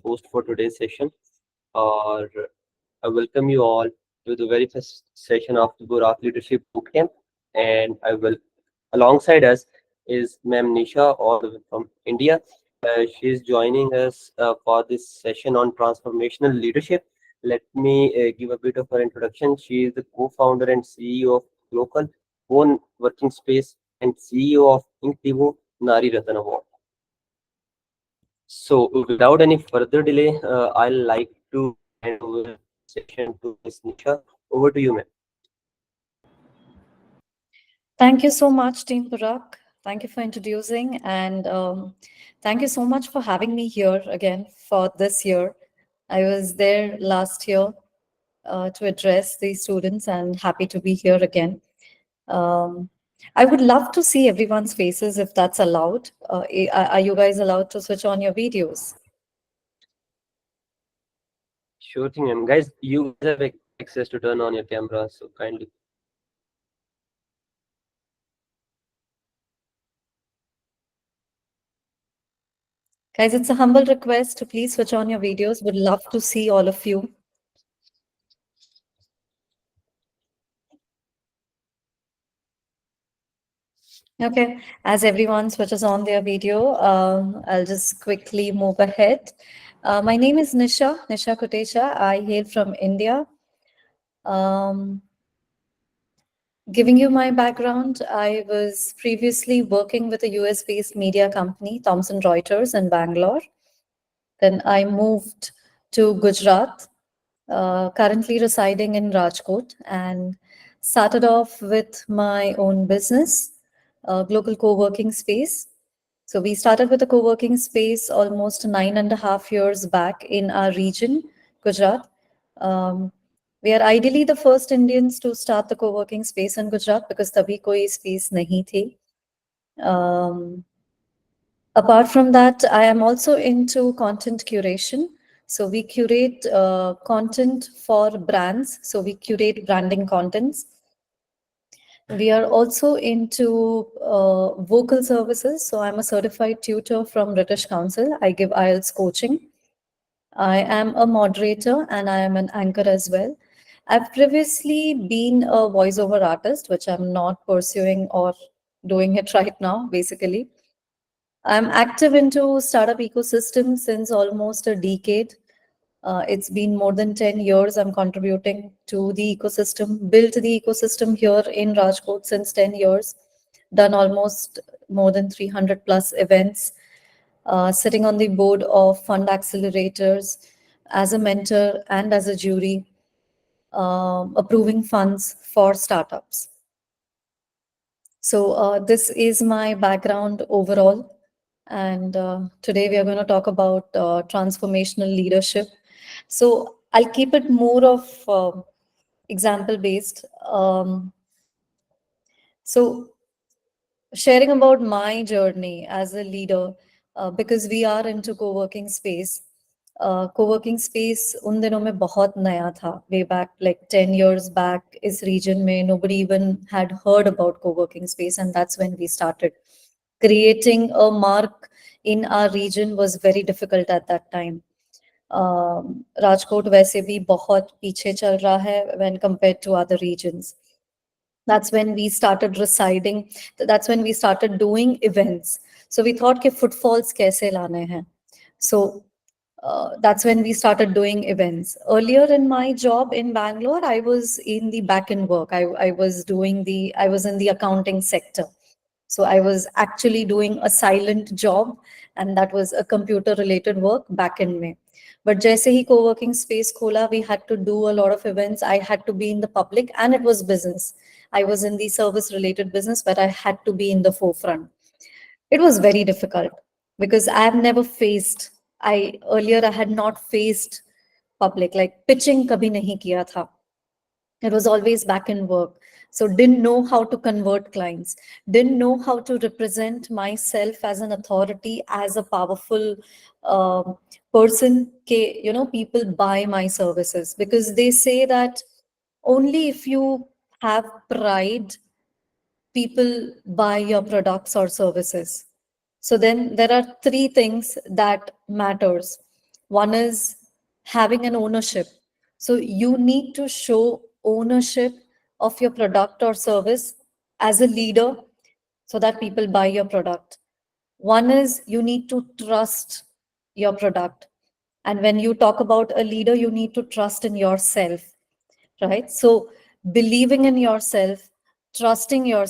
host for today's session. Or I welcome you all to the very first session of the Buraaq Leadership Bootcamp. And I will, alongside us is Ma'am Nisha, all the way from India. She is joining us for this session on transformational leadership. Let me give a bit of her introduction. She is the co-founder and CEO of Glocal, One Working Space, and CEO of Inktivo Nari Ratan Award. So, without any further delay, I'd like to hand over the session to Ms. Nisha. Over to you, ma'am. Thank you so much, Team Buraaq. Thank you for introducing, and thank you so much for having me here again for this year. I was there last year to address the students, and happy to be here again. Um, I would love to see everyone's faces if that's allowed. Are you guys allowed to switch on your videos? Sure thing, ma'am. Guys, you guys have access to turn on your camera, so kindly. Guys, it's a humble request to please switch on your videos. Would love to see all of you. Okay, as everyone switches on their video, I'll just quickly move ahead. My name is Nisha Kotecha. I hail from India. Giving you my background, I was previously working with a US-based media company, Thomson Reuters in Bangalore. Then I moved to Gujarat, currently residing in Rajkot, and started off with my own business, Glocal co-working space. So we started with a co-working space almost 9.5 years back in our region, Gujarat. We are ideally the first Indians to start the co-working space in Gujarat because tabhi koi space nahi thi. Apart from that, I am also into content curation. So we curate content for brands. So we curate branding contents. We are also into vocal services. So I'm a certified tutor from British Council. I give IELTS coaching. I am a moderator and I am an anchor as well. I've previously been a voiceover artist, which I'm not pursuing or doing it right now, basically. I'm active into startup ecosystem since almost a decade. It's been more than 10 years I'm contributing to the ecosystem, built the ecosystem here in Rajkot since 10 years, done almost more than 300 plus events, sitting on the board of fund accelerators as a mentor and as a jury, approving funds for startups. So this is my background overall. And today we are going to talk about transformational leadership. So I'll keep it more of example based. So sharing about my journey as a leader, because we are into co-working space. Co-working space उन दिनों में बहुत नया था. Way back like 10 years back, इस region में nobody even had heard about co-working space, and that's when we started. Creating a mark in our region was very difficult at that time. Rajkot वैसे भी बहुत पीछे चल रहा है when compared to other regions. That's when we started residing. That's when we started doing events. So we thought कि footfalls कैसे लाने हैं. So that's when we started doing events. Earlier in my job in Bangalore, I was in the back-end work. I was in the accounting sector. So I was actually doing a silent job, and that was a computer-related work back in May. But jaise hi co-working space khola, we had to do a lot of events. I had to be in the public, and it was business. I was in the service-related business, but I had to be in the forefront. It was very difficult because I have never faced. Earlier I had not faced public, like pitching kabhi nahi kiya tha. It was always back in work. So didn't know how to convert clients, didn't know how to represent myself as an authority, as a powerful person. People buy my services because they say that only if you have pride, people buy your products or services. So then there are three things that matters. One is having an ownership. So you need to show ownership of your product or service as a leader so that people buy your product. One is you need to trust your product. And when you talk about a leader, you need to trust in yourself, right? So believing in yourself, trusting your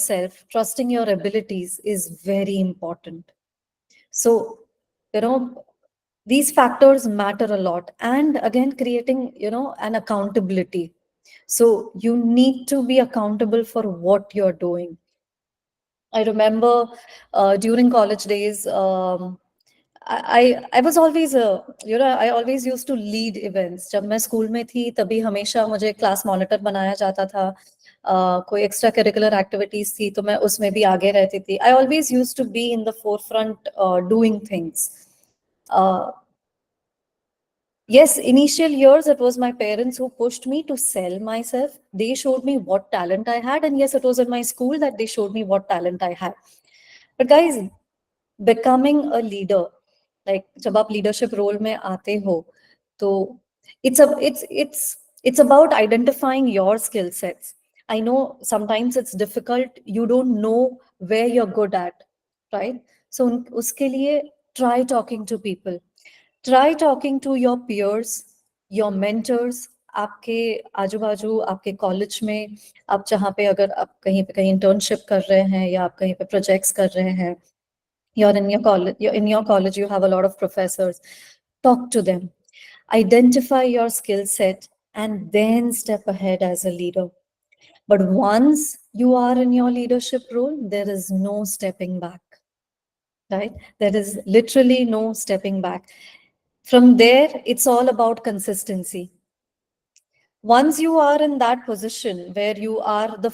abilities is very important. So, you know, these factors matter a lot. And again, creating, an accountability. So you need to be accountable for what you're doing. I remember during college days, I was always I always used to lead events. जब मैं school में थी तभी हमेशा मुझे class monitor बनाया जाता था. कोई एक्स्ट्रा करिकुलर एक्टिविटीज थी तो मैं उसमें भी आगे रहती थी. I always used to be in the forefront doing things. Uh, Yes, initial years, it was my parents who pushed me to sell myself. They showed me what talent I had. And yes, it was in my school that they showed me what talent I had. But guys, becoming a leader, like जब आप leadership role में आते हो, तो it's about identifying your skill sets. I know sometimes it's difficult. You don't know where you're good at, right? So उसके लिए try talking to people. Try talking to your peers, your mentors, आपके आजू बाजू आपके college में, आप जहाँ पे अगर आप कहीं इंटर्नशिप कर रहे हैं या आप कहीं पे प्रोजेक्ट्स कर रहे हैं, you're in your college, you have a lot of professors. Talk to them, identify your skill set, and then step ahead as a leader. But once you are in your leadership role, there is no stepping back, right? There is literally no stepping back. From there, it's all about consistency. Once you are in that position where you are the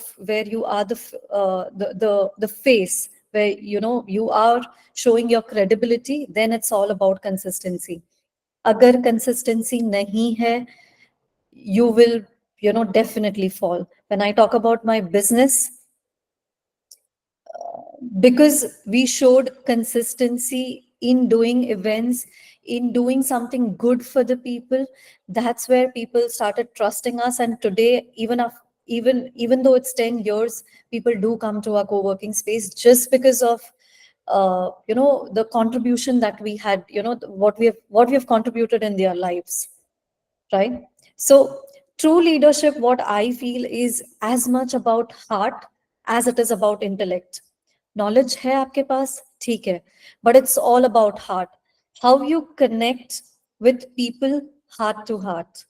face, where you are showing your credibility, then it's all about consistency. Agar consistency nahi hai, you will definitely fall. When I talk about my business, because we showed consistency in doing events, in doing something good for the people, that's where people started trusting us. And today, even though it's 10 years, people do come to our co-working space just because of the contribution that we had, what we have contributed in their lives, right? So true leadership, what I feel, is as much about heart as it is about intellect. Knowledge है आपके पास, ठीक है, but it's all about heart. How you connect with people heart to heart,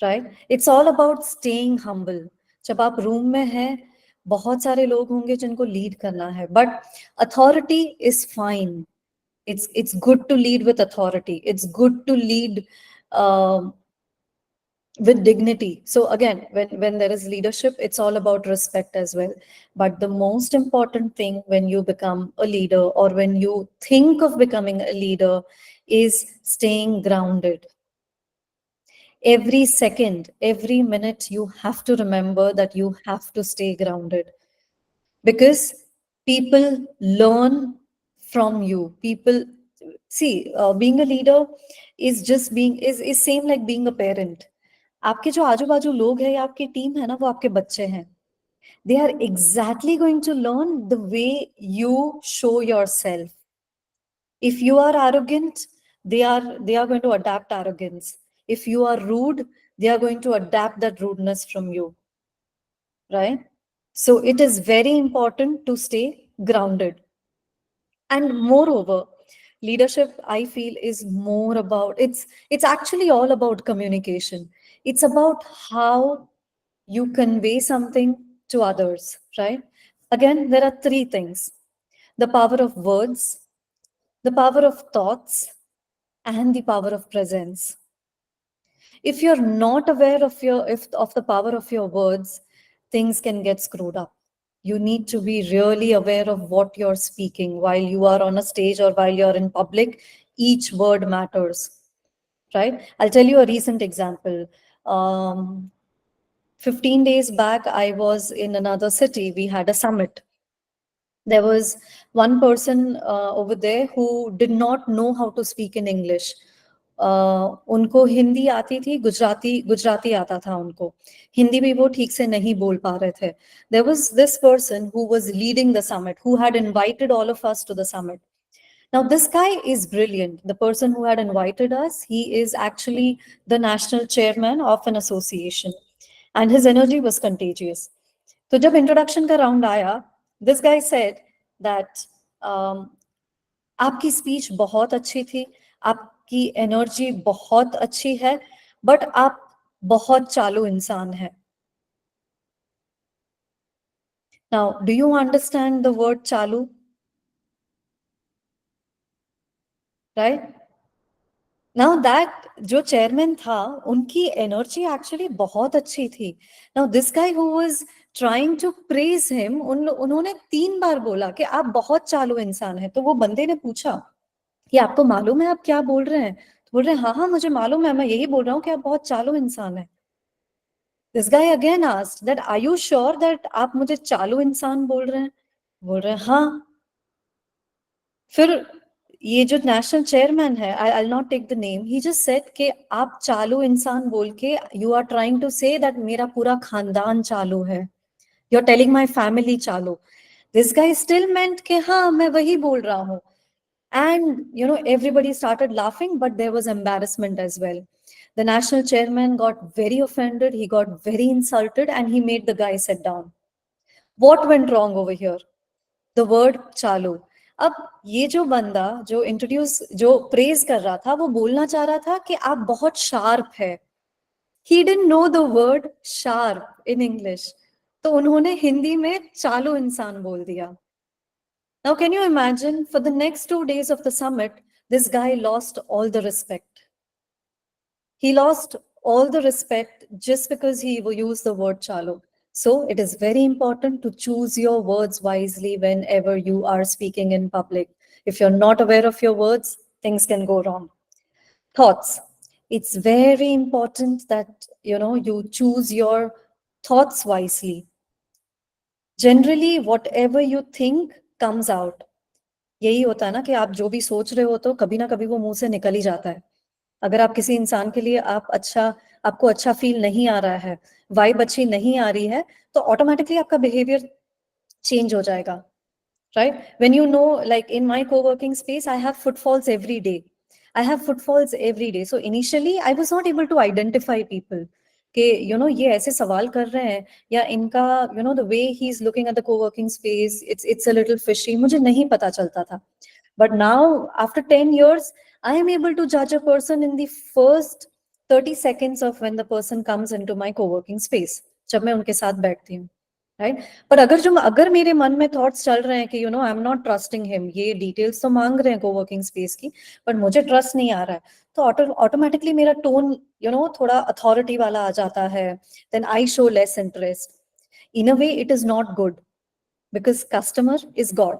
right? It's all about staying humble. जब आप room में हैं, बहुत सारे लोग होंगे जिनको लीड करना है, but authority is fine. It's good to lead with authority. It's good to lead um, with dignity. So again, when there is leadership, it's all about respect as well. But the most important thing when you become a leader, or when you think of becoming a leader, is staying grounded. Every second, every minute, you have to remember that you have to stay grounded, because people learn from you. People see, being a leader is just being is same like being a parent. आपके जो आजू बाजू लोग हैं या आपकी team है ना, वो आपके बच्चे हैं. They are exactly going to learn the way you show yourself. If you are arrogant, they are going to adapt arrogance. If you are rude, they are going to adapt that rudeness from you, right? So it is very important to stay grounded. And moreover, leadership, I feel, is more about, it's actually all about communication. It's about how you convey something to others, right? Again, there are three things: the power of words, the power of thoughts, and the power of presence. If you're not aware of of the power of your words, things can get screwed up. You need to be really aware of what you're speaking while you are on a stage or while you're in public. Each word matters, right? I'll tell you a recent example. 15 days back, I was in another city. We had a summit. There was one person over there who did not know how to speak in English, उनको हिंदी आती थी, गुजराती गुजराती आता था उनको, हिंदी भी वो ठीक से नहीं बोल पा रहे थे. There was this person who was leading the summit, who had invited all of us to the summit. Now, this guy is brilliant. The person who had invited us, he is actually the national chairman of an association, and his energy was contagious. So, जब introduction का round आया, this guy said that आपकी speech बहुत अच्छी थी, आपकी energy बहुत अच्छी है, बट आप बहुत चालू इंसान है. Now, do you understand the word चालू? Right? Now that जो chairman था, उनकी energy actually बहुत अच्छी थी. Now this guy who was trying to praise him, उन्होंने 3 बार बोला कि आप बहुत चालू इंसान हैं. तो वो बंदे ने पूछा कि आपको मालूम है आप क्या बोल रहे हैं? तो बोल रहे हैं हाँ हाँ मुझे मालूम है, मैं यही बोल रहा हूँ कि आप बहुत चालू इंसान हैं. This guy again asked that are you sure that आप मुझे चालू इंसान बोल रहे हैं? बोल रहे हैं हाँ. फिर ये जो नेशनल चेयरमैन है, I not take the name, he just said कि आप चालू इंसान बोल के you are trying to say that मेरा पूरा खानदान चालू है, you are telling my family चालू. दिस गाय स्टिल मेंट कि हाँ मैं वही बोल रहा हूँ. And everybody started laughing, but there was embarrassment as well. The national chairman got very offended, he got very insulted, and he made the guy sit down. What went wrong over here? The word चालू. अब ये जो बंदा जो introduce जो praise कर रहा था, वो बोलना चाह रहा था कि आप बहुत शार्प है. He didn't know the word sharp in English. तो उन्होंने हिंदी में चालू इंसान बोल दिया. Now, can you imagine, for the next 2 days of the summit, this guy lost all the respect. He lost all the respect just because he used the word chalu. So it is very important to choose your words wisely whenever you are speaking in public. If you're not aware of your words, things can go wrong. Thoughts. It's very important that you choose your thoughts wisely. Generally, whatever you think comes out. यही होता है ना कि आप जो भी सोच रहे हो तो कभी ना कभी वो मुंह से निकल ही जाता है. अगर आप किसी इंसान के लिए आपको अच्छा फील नहीं आ रहा है, वाइब अच्छी नहीं आ रही है, तो ऑटोमेटिकली आपका बिहेवियर चेंज हो जाएगा. Right? When like in my co-working space, I have footfalls every day. So initially, I was not able to identify people. कि ये ऐसे सवाल कर रहे हैं या इनका the way he's looking at the co-working space, it's a little fishy. मुझे नहीं पता चलता था. But now, after 10 years, I am able to judge a person in the first 30 seconds of when the person comes into my co-working space. जब मैं उनके साथ बैठती हूँ. Right? पर अगर मेरे मन में थॉट्स चल रहे हैं कि आई एम नॉट ट्रस्टिंग हिम, ये डिटेल्स तो मांग रहे हैं कोवर्किंग स्पेस की, पर मुझे ट्रस्ट नहीं आ रहा है, तो ऑटोमेटिकली मेरा टोन थोड़ा अथॉरिटी वाला आ जाता है. Then I show less interest. In a way it is not good, because customer is god.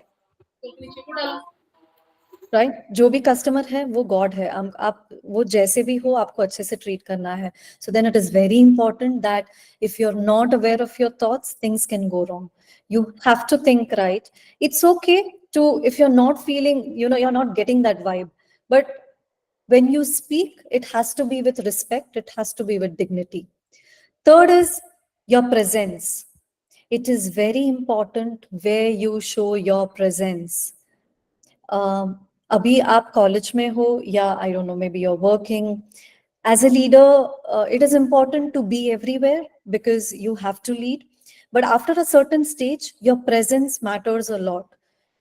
Right? जो भी कस्टमर है वो गॉड है. आप वो जैसे भी हो आपको अच्छे से ट्रीट करना है. So then it is very important that if you are not aware of your thoughts, things can go wrong. You have to think right. It's okay to, if you're not feeling, you're not getting that vibe, but when you speak, it has to be with respect, it has to be with dignity. Third is your presence. It is very important where you show your presence. अभी आप college में हो या I don't know, maybe you are working as a leader. It is important to be everywhere because you have to lead, but after a certain stage your presence matters a lot.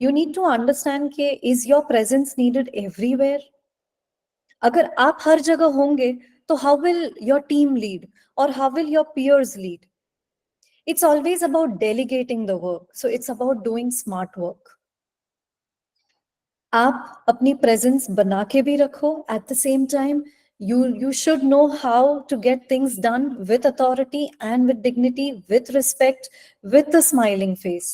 You need to understand कि is your presence needed everywhere? अगर आप हर जगह होंगे तो how will your team lead or how will your peers lead? It's always about delegating the work, so it's about doing smart work. आप अपनी presence बना के भी रखो. At the same time you should know how to get things done with authority and with dignity, with respect, with a smiling face.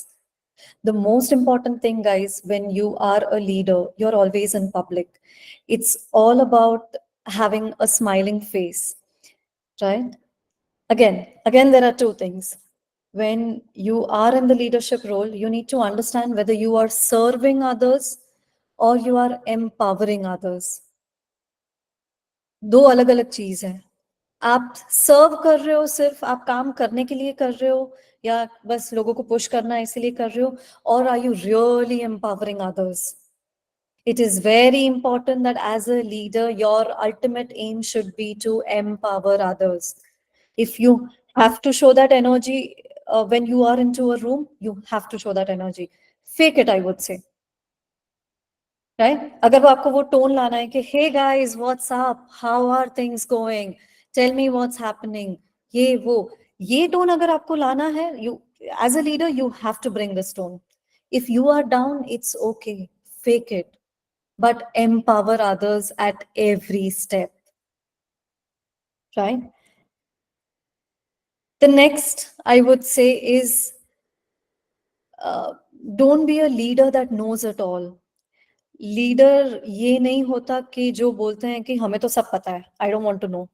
The most important thing, guys, when you are a leader, you're always in public, it's all about having a smiling face. Right? Again, there are two things. When you are in the leadership role, you need to understand whether you are serving others or you are empowering others. दो अलग अलग चीज है। आप सर्व कर रहे हो, सिर्फ आप काम करने के लिए कर रहे हो, या बस लोगों को पुश करना है इसीलिए कर रहे हो, और are you really empowering others? It is very important that as a leader, your ultimate aim should be to empower others. If you have to show that energy when you are into a room, you have to show that energy. Fake it, I would say. Right? अगर वो आपको वो tone लाना है कि hey guys, what's up? How are things going? Tell me what's happening. ये वो ये टोन अगर आपको लाना है, you as a leader you have to bring this tone. If you are down, it's okay. Fake it, but empower others at every step, right? The next I would say is uh, don't be a leader that knows it all. Leader ये नहीं होता कि जो बोलते हैं कि हमें तो सब पता है, I don't want to know,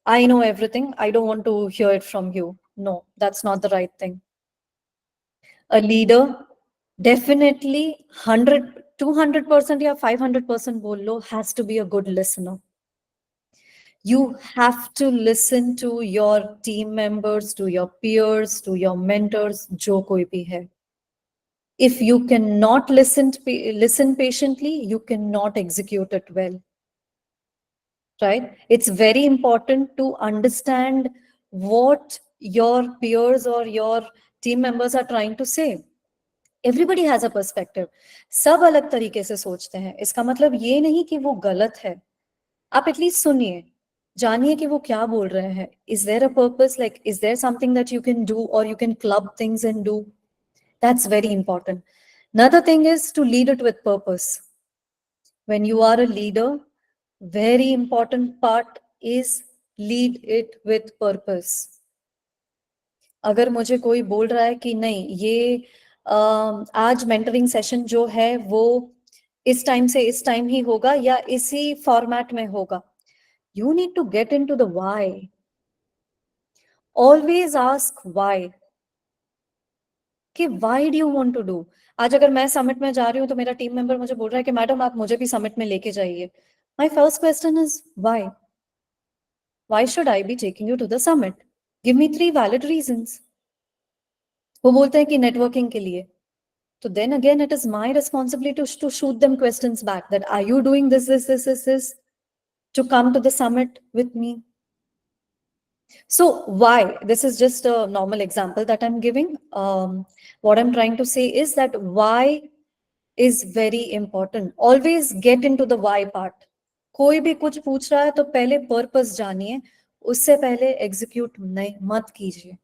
I know everything, I don't want to hear it from you. No, that's not the right thing. A leader definitely 100 200% या 500% बोल लो, has to be a good listener. You have to listen to your team members, to your peers, to your mentors, जो कोई भी है. If you cannot listen patiently, you cannot execute it well. Right? It's very important to understand what your peers or your team members are trying to say. Everybody has a perspective. सब अलग तरीके से सोचते हैं. इसका मतलब ये नहीं कि वो गलत है. आप एटलीस्ट सुनिए, जानिए कि वो क्या बोल रहे हैं. Is there a purpose, like is there something that you can do और you can club things and do. That's very important. Another thing is to lead it with purpose. When you are a leader, very important part is lead it with purpose. अगर मुझे कोई बोल रहा है कि नहीं, ये आज मेंटरिंग सेशन जो है वो इस टाइम से इस टाइम ही होगा या इसी फॉर्मेट में होगा, you need to get into the why. Always ask why. कि why do you want to do? आज अगर मैं समिट में जा रही हूँ तो मेरा टीम मेंबर मुझे बोल रहा है कि मैडम आप मुझे भी समिट में लेके जाइए. My first question is why? Why should I be taking you to the summit? Give me 3 valid reasons. वो बोलते हैं कि नेटवर्किंग के लिए. So then again, it is my responsibility to shoot them questions back that are you doing this to come to the summit with me? So why? This is just a normal example that I'm giving. What I'm trying to say is that why is very important. Always get into the why part. कोई भी कुछ पूछ रहा है तो पहले purpose जानिए, उससे पहले एग्जीक्यूट नहीं मत कीजिए.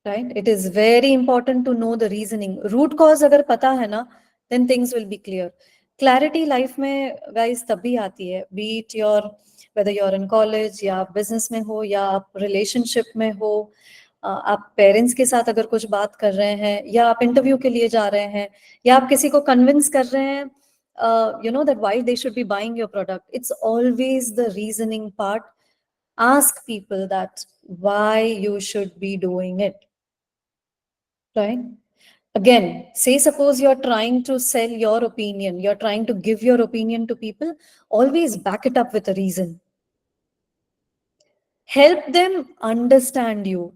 Right? It is very important to know the reasoning. Root cause अगर पता है ना, then things will be clear. Clarity life में guys तभी आती है, be it your whether you're in college या business में हो या आप relationship में हो, आप parents के साथ अगर कुछ बात कर रहे हैं या आप interview के लिए जा रहे हैं या आप किसी को convince कर रहे हैं, you know that why they should be buying your product. It's always the reasoning part. Ask people that why you should be doing it. Right? Again, say suppose you're trying to sell your opinion, you're trying to give your opinion to people, always back it up with a reason. Help them understand you.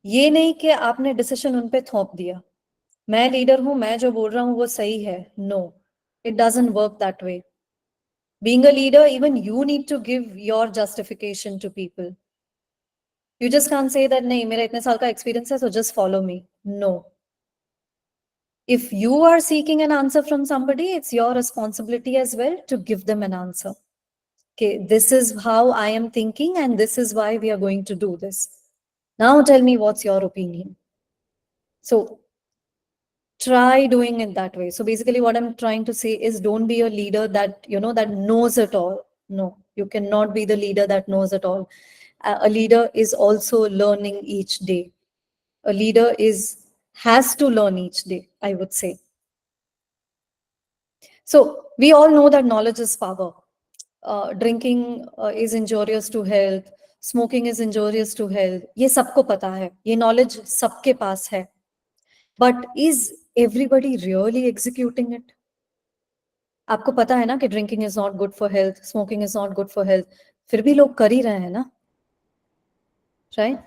ये नहीं कि आपने decision उन पे थोप दिया, मैं leader हूं, मैं जो बोल रहा हूं वो सही है. No, it doesn't work that way. Being a leader, even you need to give your justification to people. You just can't say that नहीं मेरा इतने साल का एक्सपीरियंस है so just follow me. No. If you are seeking an answer from somebody, it's your responsibility as well to give them an answer. Okay, this is how I am thinking and this is why we are going to do this. Now tell me what's your opinion. So try doing it that way. So basically what I'm trying to say is don't be a leader that, you know, that knows it all. No, you cannot be the leader that knows it all. A leader is also learning each day. A leader has to learn each day, I would say. So we all know that knowledge is power. Drinking is injurious to health. Smoking is injurious to health. ये सबको पता है. ये knowledge सबके पास है. But is everybody really executing it? आपको पता है ना कि drinking is not good for health, smoking is not good for health, फिर भी लोग कर ही रहे हैं ना, right?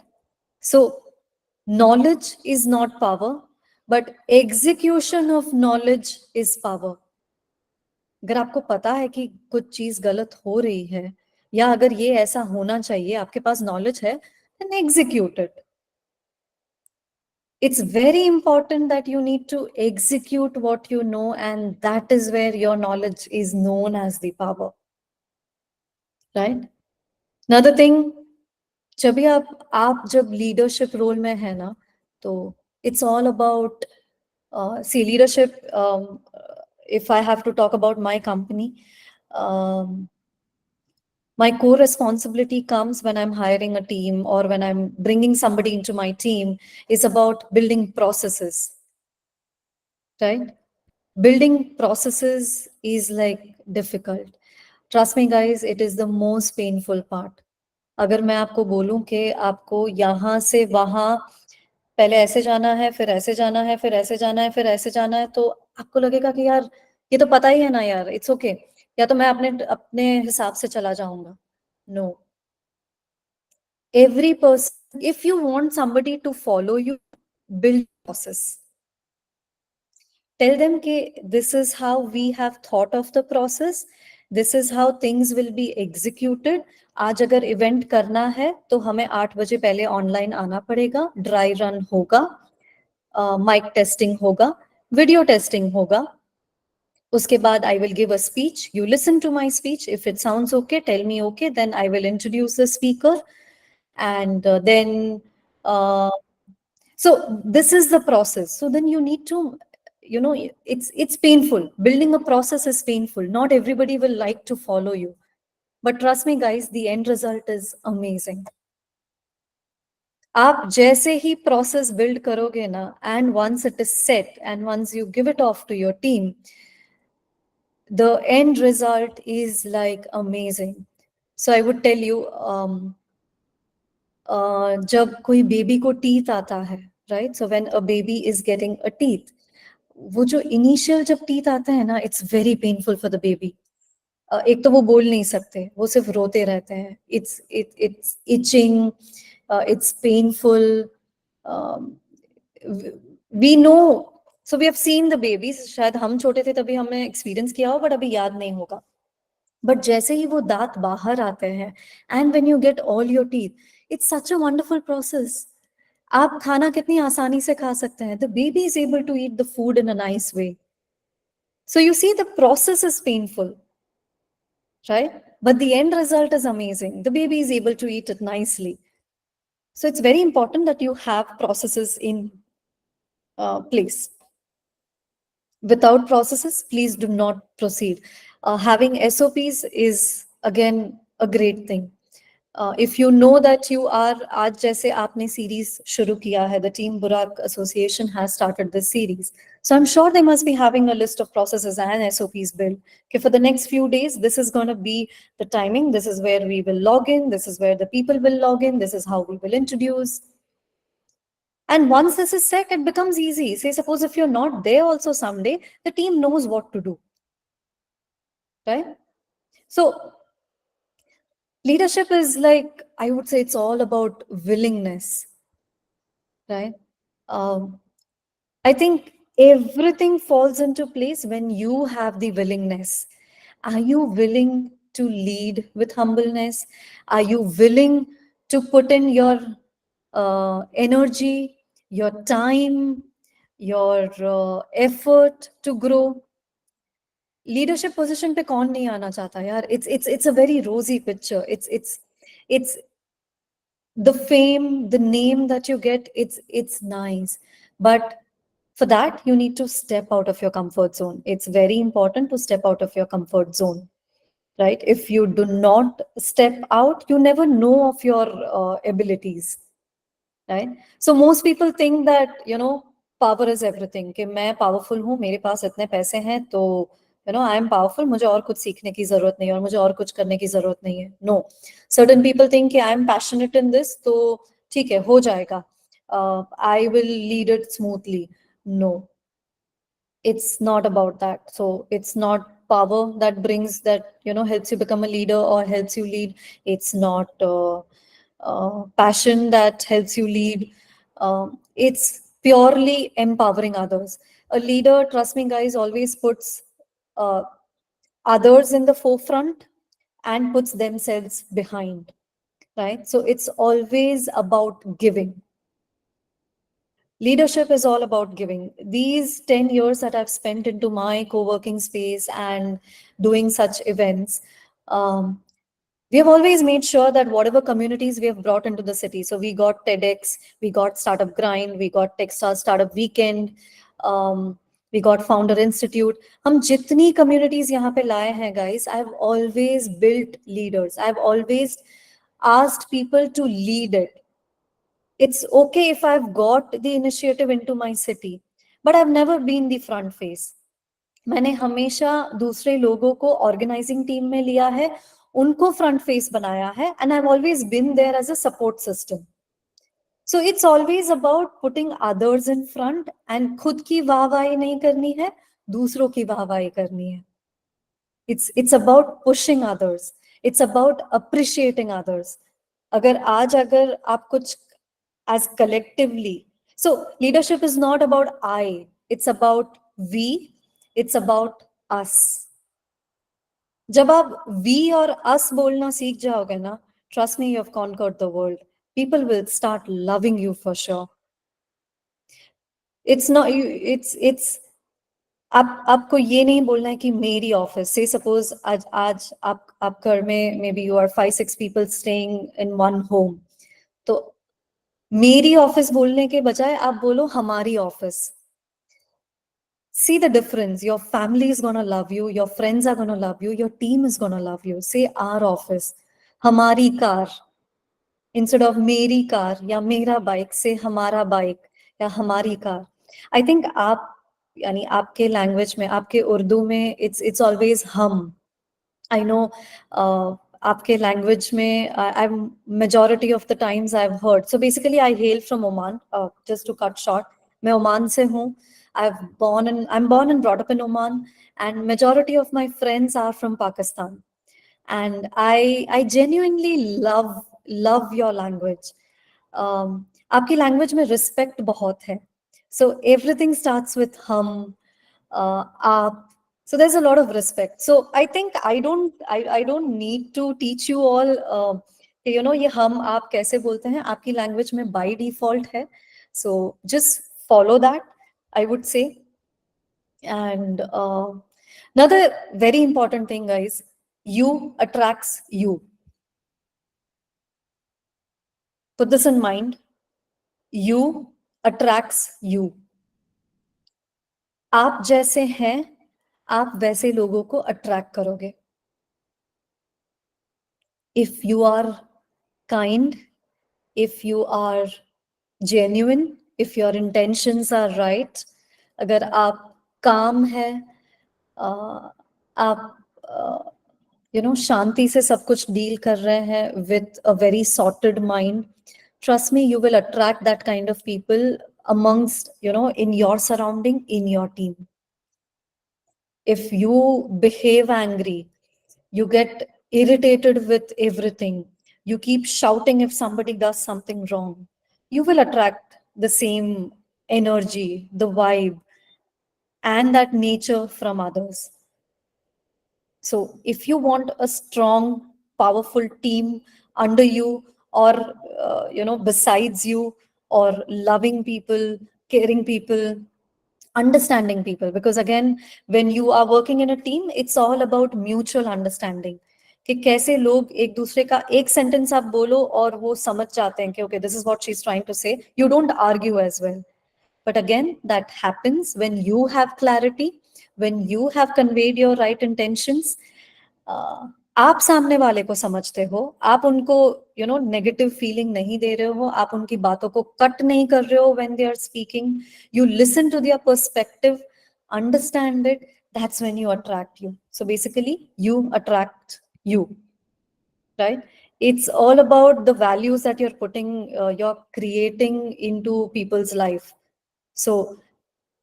So knowledge is not power, but execution of knowledge is power. अगर आपको पता है कि कुछ चीज गलत हो रही है, या अगर ये ऐसा होना चाहिए, आपके पास नॉलेज है, then execute it. It's very important that you need to execute what you know, and that is where your knowledge is known as the power, right? Another thing, जब भी आप जब लीडरशिप रोल में है ना, तो it's all about see leadership. If I have to talk about my company, um, my core responsibility comes when I'm hiring a team or when I'm bringing somebody into my team is about building processes, right? Building processes is like difficult. Trust me guys, it is the most painful part. अगर मैं आपको बोलूं कि आपको यहाँ से वहां पहले ऐसे जाना है, फिर ऐसे जाना है, फिर ऐसे जाना है, फिर ऐसे जाना है, तो आपको लगेगा कि यार ये तो पता ही है ना यार, इट्स ओके, या तो मैं अपने अपने हिसाब से चला जाऊंगा. No, every person, if you want somebody to follow you, build process. Tell them कि this is how we have thought of the process, this is how things will be executed. आज अगर इवेंट करना है तो हमें 8 बजे पहले online आना पड़ेगा, ड्राई रन होगा, माइक टेस्टिंग होगा, वीडियो टेस्टिंग होगा. उसके बाद I will give a speech, you listen to my speech, if it sounds okay tell me okay, then I will introduce the speaker, and then uh, so this is the process. So then you need to, you know, it's painful. Building a process is painful. Not everybody will like to follow you, but trust me guys, the end result is amazing. आप जैसे ही process build करोगे ना, and once it is set and once you give it off to your team, the end result is like amazing. So I would tell you, जब कोई baby को teeth आता है, right, so when a baby is getting a teeth, वो जो initial जब teeth आते हैं ना, it's very painful for the baby. एक तो वो बोल नहीं सकते, वो सिर्फ रोते रहते हैं, it's itching, it's painful. We know, so we have seen the babies, शायद हम छोटे थे तभी हमने एक्सपीरियंस किया हो, बट अभी याद नहीं होगा. बट जैसे ही वो दांत बाहर आते हैं, and when you get all your teeth, it's such a wonderful process. आप खाना कितनी आसानी से खा सकते हैं. The baby is able to eat the food in a nice way. So you see the process is painful, right? But the end result is amazing. The baby is able to eat it nicely. So it's very important that you have processes in place. Without processes, please do not proceed. Having SOPs is again a great thing. If you know that you are, आज जैसे आपने series शुरू किया है, the Team Buraaq Association has started this series. So I'm sure they must be having a list of processes and SOPs built. Okay, for the next few days, this is going to be the timing. This is where we will log in. This is where the people will log in. This is how we will introduce. And once this is set, it becomes easy. Say, suppose if you're not there also someday, the team knows what to do, right? So leadership is like, I would say it's all about willingness, right? Um, I think everything falls into place when you have the willingness. Are you willing to lead with humbleness? Are you willing to put in your energy, your time, your effort to grow? Leadership position पे कौन नहीं आना चाहता यार? It's a very rosy picture. It's the fame, the name that you get, it's nice, but for that you need to step out of your comfort zone. It's very important to step out of your comfort zone, right? If you do not step out, you never know of your abilities, right? So most people think that, you know, power is everything, कि मैं powerful हूँ, मेरे पास इतने पैसे हैं, तो you know, I am powerful, मुझे और कुछ सीखने की जरूरत नहीं है और मुझे और कुछ करने की जरूरत नहीं है. No, certain people think कि I am passionate in this, तो ठीक है, हो जाएगा, I will lead it smoothly. No, it's not about that. So it's not power that brings that, helps you become a leader or helps you lead. It's not passion that helps you lead. It's purely empowering others. A leader, trust me, guys, always puts uh, others in the forefront and puts themselves behind, right? So it's always about giving. Leadership is all about giving. These 10 years that I've spent into my co-working space and doing such events, we have always made sure that whatever communities we have brought into the city, so we got TEDx, we got Startup Grind, we got Techstars Startup Weekend, we got Founder Institute. हम जितनी communities यहाँ पे लाए हैं, guys, I've always built leaders. I've always asked people to lead it. It's okay if I've got the initiative into my city, but I've never been the front face. मैंने हमेशा दूसरे लोगों को ऑर्गेनाइजिंग टीम में लिया है, उनको front face बनाया है, and I have always been there as a support system. So it's always about putting others in front, and खुद की वाहवाही नहीं करनी है, दूसरों की वाहवाही करनी है. It's about pushing others. It's about appreciating others. अगर आप कुछ as collectively, so leadership is not about I, it's about we, it's about us. जब आप we और us बोलना सीख जाओगे ना, trust me, you have conquered the world. People will start loving you for sure. It's not you, it's आपको ये नहीं बोलना है कि मेरी ऑफिस से, सपोज आज आज आप घर में maybe you are 5-6 people staying in one home, तो मेरी ऑफिस बोलने के बजाय आप बोलो हमारी office. See the difference. Your family is gonna love you, your friends are gonna love you, your team is gonna love you. Say our office, हमारी car, instead of मेरी कार या मेरा बाइक, से हमारा बाइक या हमारी car. I think आप, यानी आपके लैंग्वेज में, आपके उर्दू में, इट्स ऑलवेज हम. आई नो आपके लैंग्वेज में, I majority of the times I have heard. So basically I hail from Oman, just to cut short, मैं ओमान से हूँ. I'm born and brought up in Oman, and majority of my friends are from Pakistan. And I genuinely love your language. आपकी language में respect बहुत है. So everything starts with हम, आप. So there's a lot of respect. So I think I don't need to teach you all कि ये हम आप कैसे बोलते हैं, आपकी लैंग्वेज में by default है. So just follow that, I would say. And another very important thing, guys, you attracts you. Put this in mind. You attracts you. आप जैसे हैं, आप वैसे लोगों को अट्रैक्ट करोगे. If you are kind, if you are genuine, if your intentions are right, अगर आप काम है, आप शांति से सब कुछ डील कर रहे हैं with a very sorted mind, trust me, you will attract that kind of people amongst, in your surrounding, in your team. If you behave angry, you get irritated with everything, you keep shouting if somebody does something wrong, you will attract the same energy, the vibe, and that nature from others. So if you want a strong, powerful team under you, or besides you, or loving people, caring people, understanding people, because again, when you are working in a team, it's all about mutual understanding. कि कैसे लोग एक दूसरे का एक sentence आप बोलो और वो समझ जाते हैं कि okay, this is what she's trying to say. You don't argue as well. But again, that happens when you have clarity, when you have conveyed your right intentions. आप सामने वाले को समझते हो, आप उनको नेगेटिव फीलिंग नहीं दे रहे हो, आप उनकी बातों को कट नहीं कर रहे हो when they are speaking. You listen to their perspective, understand it. That's when you attract you. So basically, you attract you, right? It's all about the values that you're putting, you're creating into people's life. So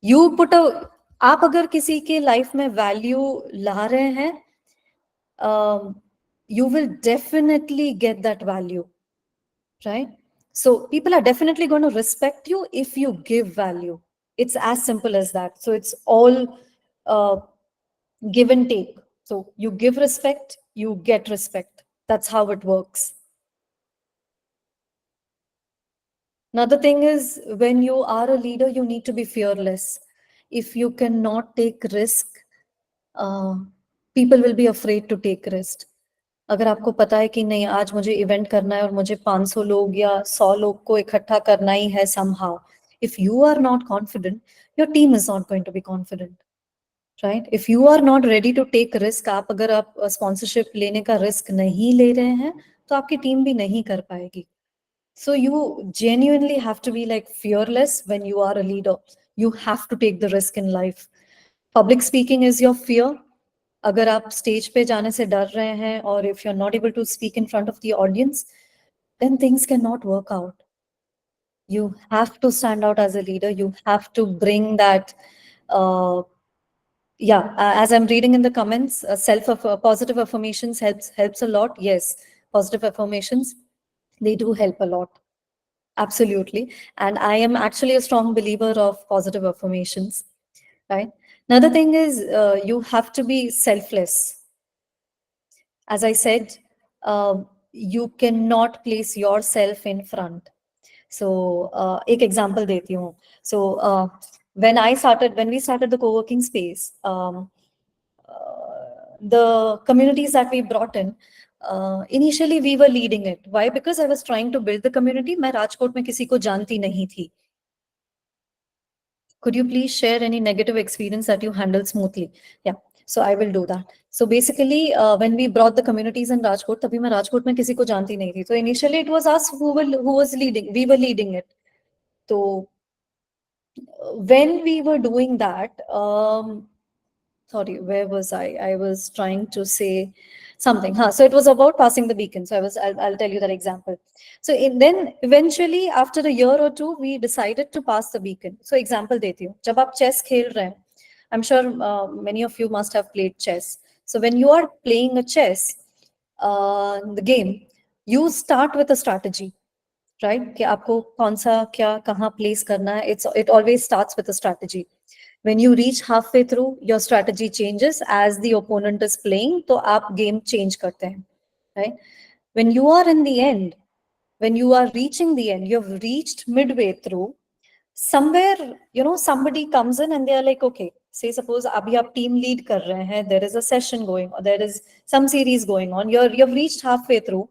you put a आप अगर किसी के life में value ला रहे हैं, you will definitely get that value, right? So people are definitely going to respect you if you give value. It's as simple as that. So it's all uh, give and take. So you give respect, you get respect. That's how it works. Another thing is, when you are a leader, you need to be fearless. If you cannot take risk, uh, people will be afraid to take risk. अगर आपको पता है कि नहीं, आज मुझे event करना है और मुझे 500 लोग या 100 लोग को इकट्ठा करना ही है somehow, if you are not confident, your team is not going to be confident, right? If you are not ready to take risk, आप अगर आप sponsorship लेने का risk नहीं ले रहे हैं, तो आपकी team भी नहीं कर पाएगी. So you genuinely have to be like fearless when you are a leader. You have to take the risk in life. Public speaking is your fear. अगर आप स्टेज पे जाने से डर रहे हैं, और if you're not able to speak in front of the audience, then things cannot work out. You have to stand out as a leader. You have to bring that. As I'm reading in the comments, positive affirmations helps a lot. Yes, positive affirmations, they do help a lot. Absolutely. And I am actually a strong believer of positive affirmations, right? Another thing is, you have to be selfless. As I said, you cannot place yourself in front. So, एक example देती हूँ. So, when we started the co-working space, the communities that we brought in, initially we were leading it. Why? Because I was trying to build the community. मैं राजकोट में किसी को जानती नहीं थी. Could you please share any negative experience that you handled smoothly? Yeah, so I will do that. So basically, when we brought the communities in Rajkot, तभी मैं राजकोट में किसी को जानती नहीं थी. So initially it was us who was leading. We were leading it. So when we were doing that, sorry, where was I? I was trying to say something. So it was about passing the beacon. So I'll tell you that example. So then eventually after a year or two, we decided to pass the beacon. So example देती हूँ. जब आप chess खेल रहे हैं, I'm sure many of you must have played chess. So when you are playing a chess, the game, you start with a strategy, right? कि आपको कौन सा क्या कहाँ place करना है. It always starts with a strategy. When you reach halfway through, your strategy changes as the opponent is playing. तो आप game change करते हैं, right? When you are in the end, when you are reaching the end, you've reached midway through. Somewhere, somebody comes in and they are like, okay, say suppose अभी आप team lead कर रहे हैं, there is a session going, or there is some series going on. You've reached halfway through,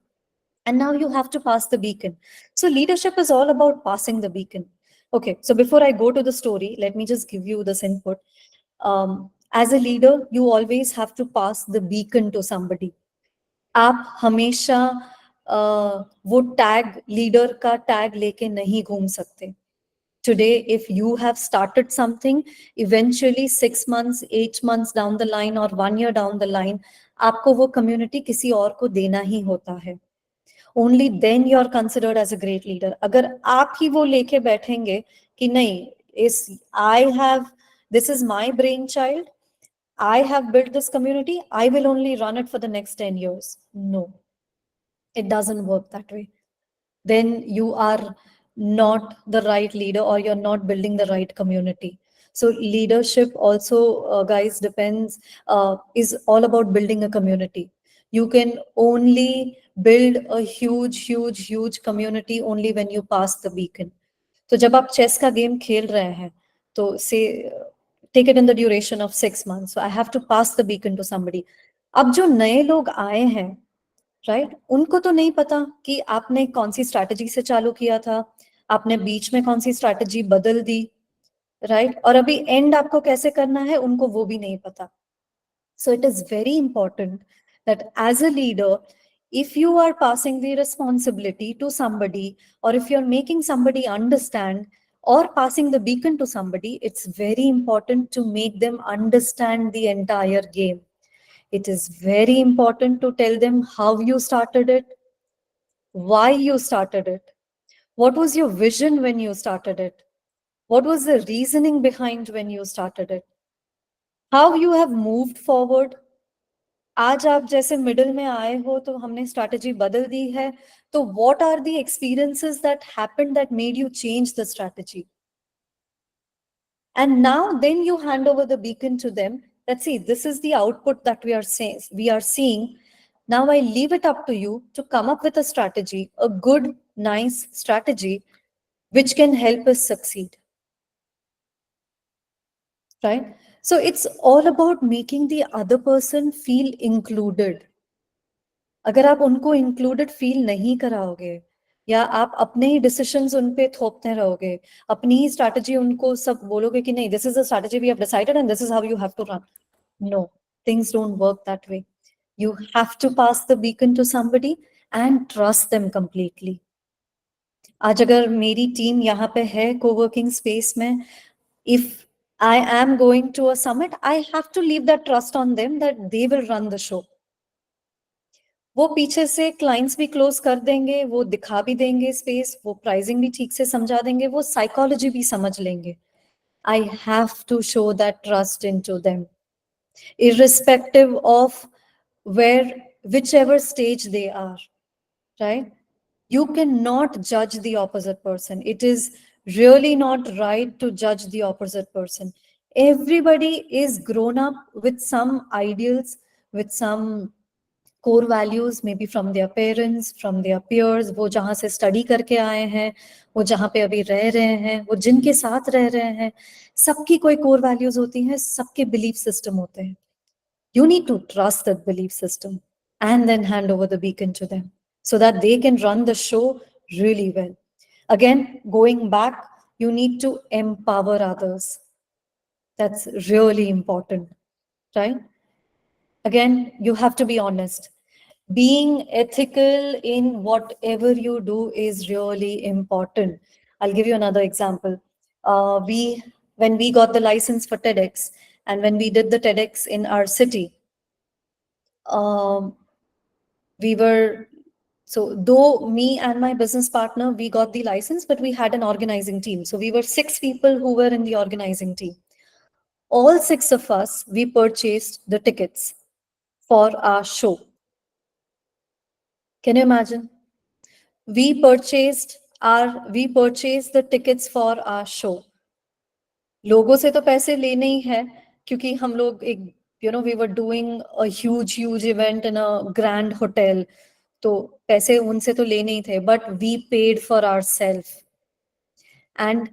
and now you have to pass the beacon. So leadership is all about passing the beacon. Okay, so before I go to the story, let me just give you this input. As a leader, you always have to pass the beacon to somebody. आप हमेशा वो tag, leader का tag लेके नहीं घूम सकते. Today, if you have started something, eventually 6 months, 8 months down the line, or 1 year down the line, आपको वो community किसी और को देना ही होता है. Only then you are considered as a great leader. अगर आप ही वो लेके बैठेंगे कि नहीं, this is my brainchild, I have built this community, I will only run it for the next 10 years. No, it doesn't work that way. Then you are not the right leader, or you're not building the right community. So leadership also, guys, is all about building a community. You can only build a huge community only when you pass the beacon. So जब आप chess का game खेल रहे हैं, तो say take it in the duration of 6 months. So I have to pass the beacon to somebody. अब जो नए लोग आए हैं, राइट, उनको तो नहीं पता कि आपने कौन सी स्ट्रैटेजी से चालू किया था, आपने बीच में कौन सी स्ट्रैटेजी बदल दी, राइट, और अभी एंड आपको कैसे करना है, उनको वो भी नहीं पता. So it is very important that as a leader, if you are passing the responsibility to somebody, or if you're making somebody understand, or passing the beacon to somebody, it's very important to make them understand the entire game. It is very important to tell them how you started it, why you started it, what was your vision when you started it, what was the reasoning behind when you started it. how you have moved forward. आज आप जैसे middle में आए हो तो हमने strategy बदल दी है, तो what are the experiences that happened that made you change the strategy? And now then you hand over the beacon to them that, see, this is the output that we are seeing. Now I leave it up to you to come up with a strategy, a good, nice strategy which can help us succeed. Right? So it's all about making the other person feel included. अगर आप उनको included feel नहीं कराओगे, या आप अपने ही decisions उन पे थोपते रहोगे, अपनी ही स्ट्रैटेजी उनको सब बोलोगे कि नहीं, this is the strategy we have decided and this is how you have to run, no, things don't work that way. You have to pass the beacon to somebody and trust them completely. आज अगर मेरी team यहाँ पे है co-working space में, if I am going to a summit, I have to leave that trust on them that they will run the show. वो पीछे से क्लाइंट्स भी क्लोज कर देंगे, वो दिखा भी देंगे स्पेस, वो प्राइसिंग भी ठीक से समझा देंगे, वो साइकोलॉजी भी समझ लेंगे. I have to show that trust into them, irrespective of where, whichever stage they are, right? You cannot judge the opposite person. It is really not right to judge the opposite person. Everybody is grown up with some ideals, with some core values, maybe from their parents, from their peers, वो जहाँ से study करके आए हैं, वो जहाँ पे अभी रह रहे हैं, वो जिनके साथ रह रहे हैं, सबकी कोई core values होती हैं, सबके belief system होते हैं. You need to trust that belief system and then hand over the beacon to them so that they can run the show really well. Again, going back, you need to empower others. That's really important, right? Again, you have to be honest. Being ethical in whatever you do is really important. I'll give you another example. When we got the license for TEDx and when we did the TEDx in our city, we were, so though me and my business partner, we got the license, but we had an organizing team. So we were 6 people who were in the organizing team. All 6 of us, we purchased the tickets for our show. Can you imagine? We purchased the tickets for our show. लोगों से तो पैसे लेने ही है, क्योंकि हम लोग एक, we were doing a huge event in a grand hotel. तो पैसे उनसे तो लेने ही थे, but we paid for ourselves. And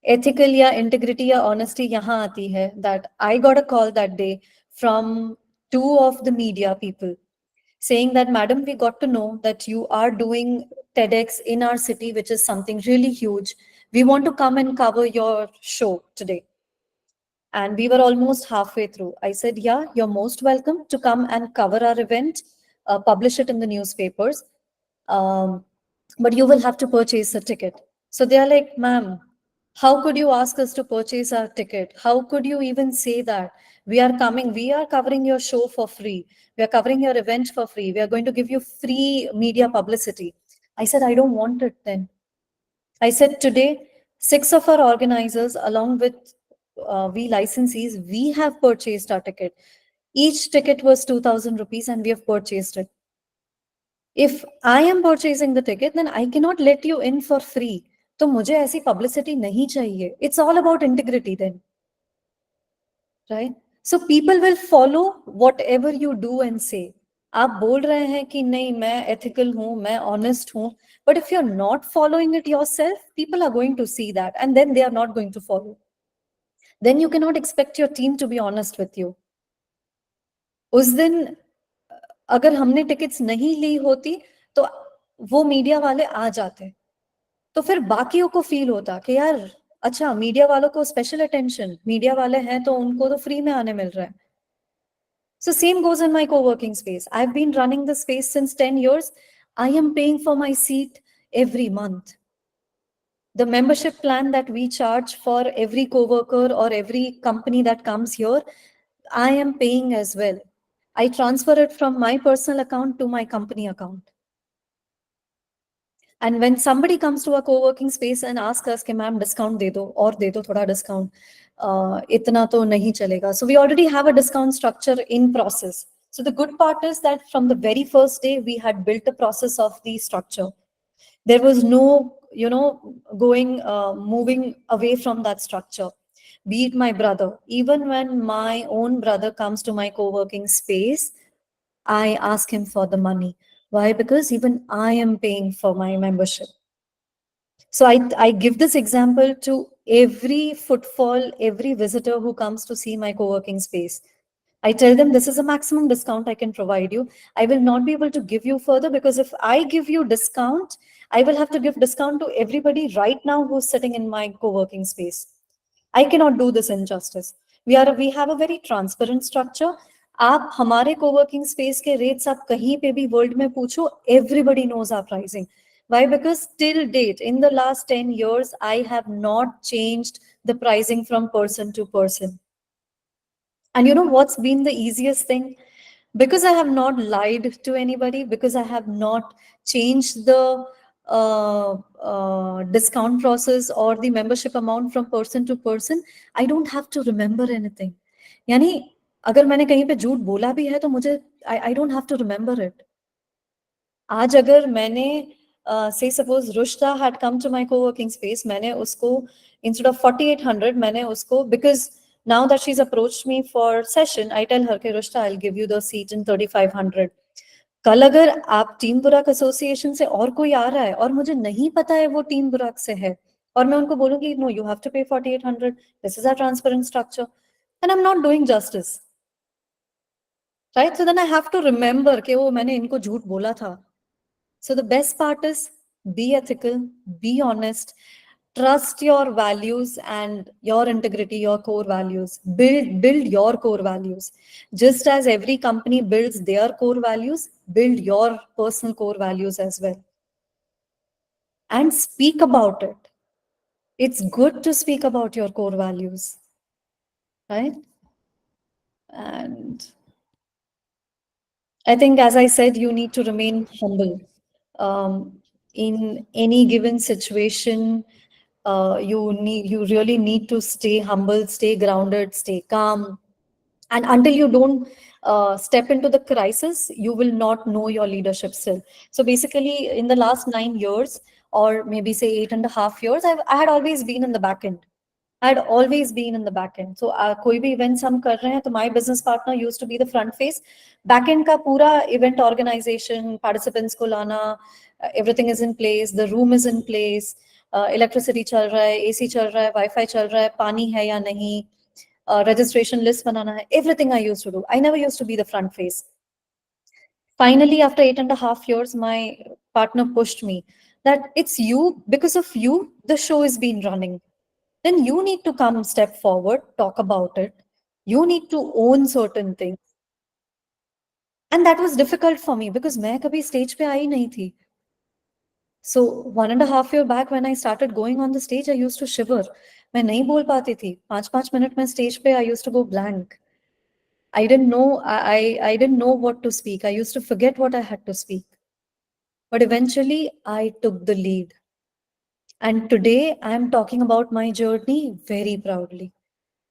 ethical या integrity या honesty यहाँ आती है that I got a call that day from 2 of the media people saying that, madam, we got to know that you are doing TEDx in our city, which is something really huge. We want to come and cover your show today. And we were almost halfway through. I said, yeah, you're most welcome to come and cover our event, publish it in the newspapers. But you will have to purchase a ticket. So they are like, ma'am, how could you ask us to purchase our ticket? How could you even say that? We are covering your show for free. We are covering your event for free. We are going to give you free media publicity. I said, I don't want it then. I said, today, 6 of our organizers, along with we licensees, we have purchased our ticket. Each ticket was 2,000 rupees and we have purchased it. If I am purchasing the ticket, then I cannot let you in for free. तो मुझे ऐसी publicity नहीं चाहिए. It's all about integrity then. Right? So people will follow whatever you do and say. आप बोल रहे हैं कि नहीं, मैं ethical हूँ, मैं honest हूँ, but if you're not following it yourself, people are going to see that and then they are not going to follow. Then you cannot expect your team to be honest with you. उस दिन अगर हमने tickets नहीं ली होती तो वो media वाले आ जाते, तो फिर बाकियों को फील होता कि यार अच्छा, मीडिया वालों को स्पेशल अटेंशन, मीडिया वाले हैं तो उनको तो फ्री में आने मिल रहा है. So same goes in my co-working space. I've been running the space since 10 years. I am paying for my seat every month. The membership plan that we charge for every co-worker or every company that comes here, I am paying as well. I transfer it from my personal account to my company account. And when somebody comes to a co-working space and asks us, "Ma'am, discount de do, or de do thoda discount," itna to nahi chalega. So we already have a discount structure in process. So the good part is that from the very first day, we had built a process of the structure. There was no, going, moving away from that structure. Be it my brother, even when my own brother comes to my co-working space, I ask him for the money. Why? Because even I am paying for my membership. So I give this example to every footfall, every visitor who comes to see my co-working space. I tell them this is a maximum discount I can provide you. I will not be able to give you further because if I give you discount, I will have to give discount to everybody right now who's sitting in my co-working space. I cannot do this injustice. We have a very transparent structure. आप हमारे co-working space के rates आप कहीं पे भी world में पूछो, everybody knows our pricing. Why? Because till date, in the last 10 years, I have not changed the pricing from person to person. And you know what's been the easiest thing? Because I have not lied to anybody, because I have not changed the discount process or the membership amount from person to person, I don't have to remember anything. यानी अगर मैंने कहीं पे झूठ बोला भी है तो मुझे I don't have to remember it. आज अगर मैंने say suppose Rushta had come to my co-working space, मैंने उसको instead of 4800 मैंने उसको, because now that she's approached me for session, I tell her कि Rushta, I'll give you the seat in 3500. कल अगर आप टीम बुराक एसोसिएशन से और कोई आ रहा है और मुझे नहीं पता है वो टीम बुराक से है और मैं उनको बोलूंगी no you have to pay 4800, this is a transparent structure, and I am not doing justice, right? So then I have to remember कि वो मैंने इनको झूठ बोला था. So the best part is be ethical, be honest, trust your values and your integrity, your core values. Build your core values. Just as every company builds their core values, build your personal core values as well. And speak about it. It's good to speak about your core values, right? And I think, as I said, you need to remain humble. In any given situation, you really need to stay humble, stay grounded, stay calm. And until you don't step into the crisis, you will not know your leadership still. So basically, in the last 9 years, or maybe say 8.5 years, I had always been in the back end. I had always been in the back end. So कोई भी events हम कर रहे हैं तो my business partner used to be the front face. Back end का पूरा event organization, participants को लाना, everything is in place, the room is in place, electricity चल रहा है, AC चल रहा है, Wi-Fi चल रहा है, पानी है या नहीं, registration list बनाना है, everything I used to do. I never used to be the front face. Finally, after 8.5 years, my partner pushed me that it's you, because of you, the show is been running. Then you need to come step forward, talk about it. You need to own certain things. And that was difficult for me because मैं कभी stage पे आई नहीं थी. So 1.5 years back when I started going on the stage, I used to shiver. मैं नहीं बोल पाती थी. 5 minutes में stage पे I used to go blank. I didn't know I didn't know what to speak. I used to forget what I had to speak. But eventually I took the lead. And today I am talking about my journey very proudly.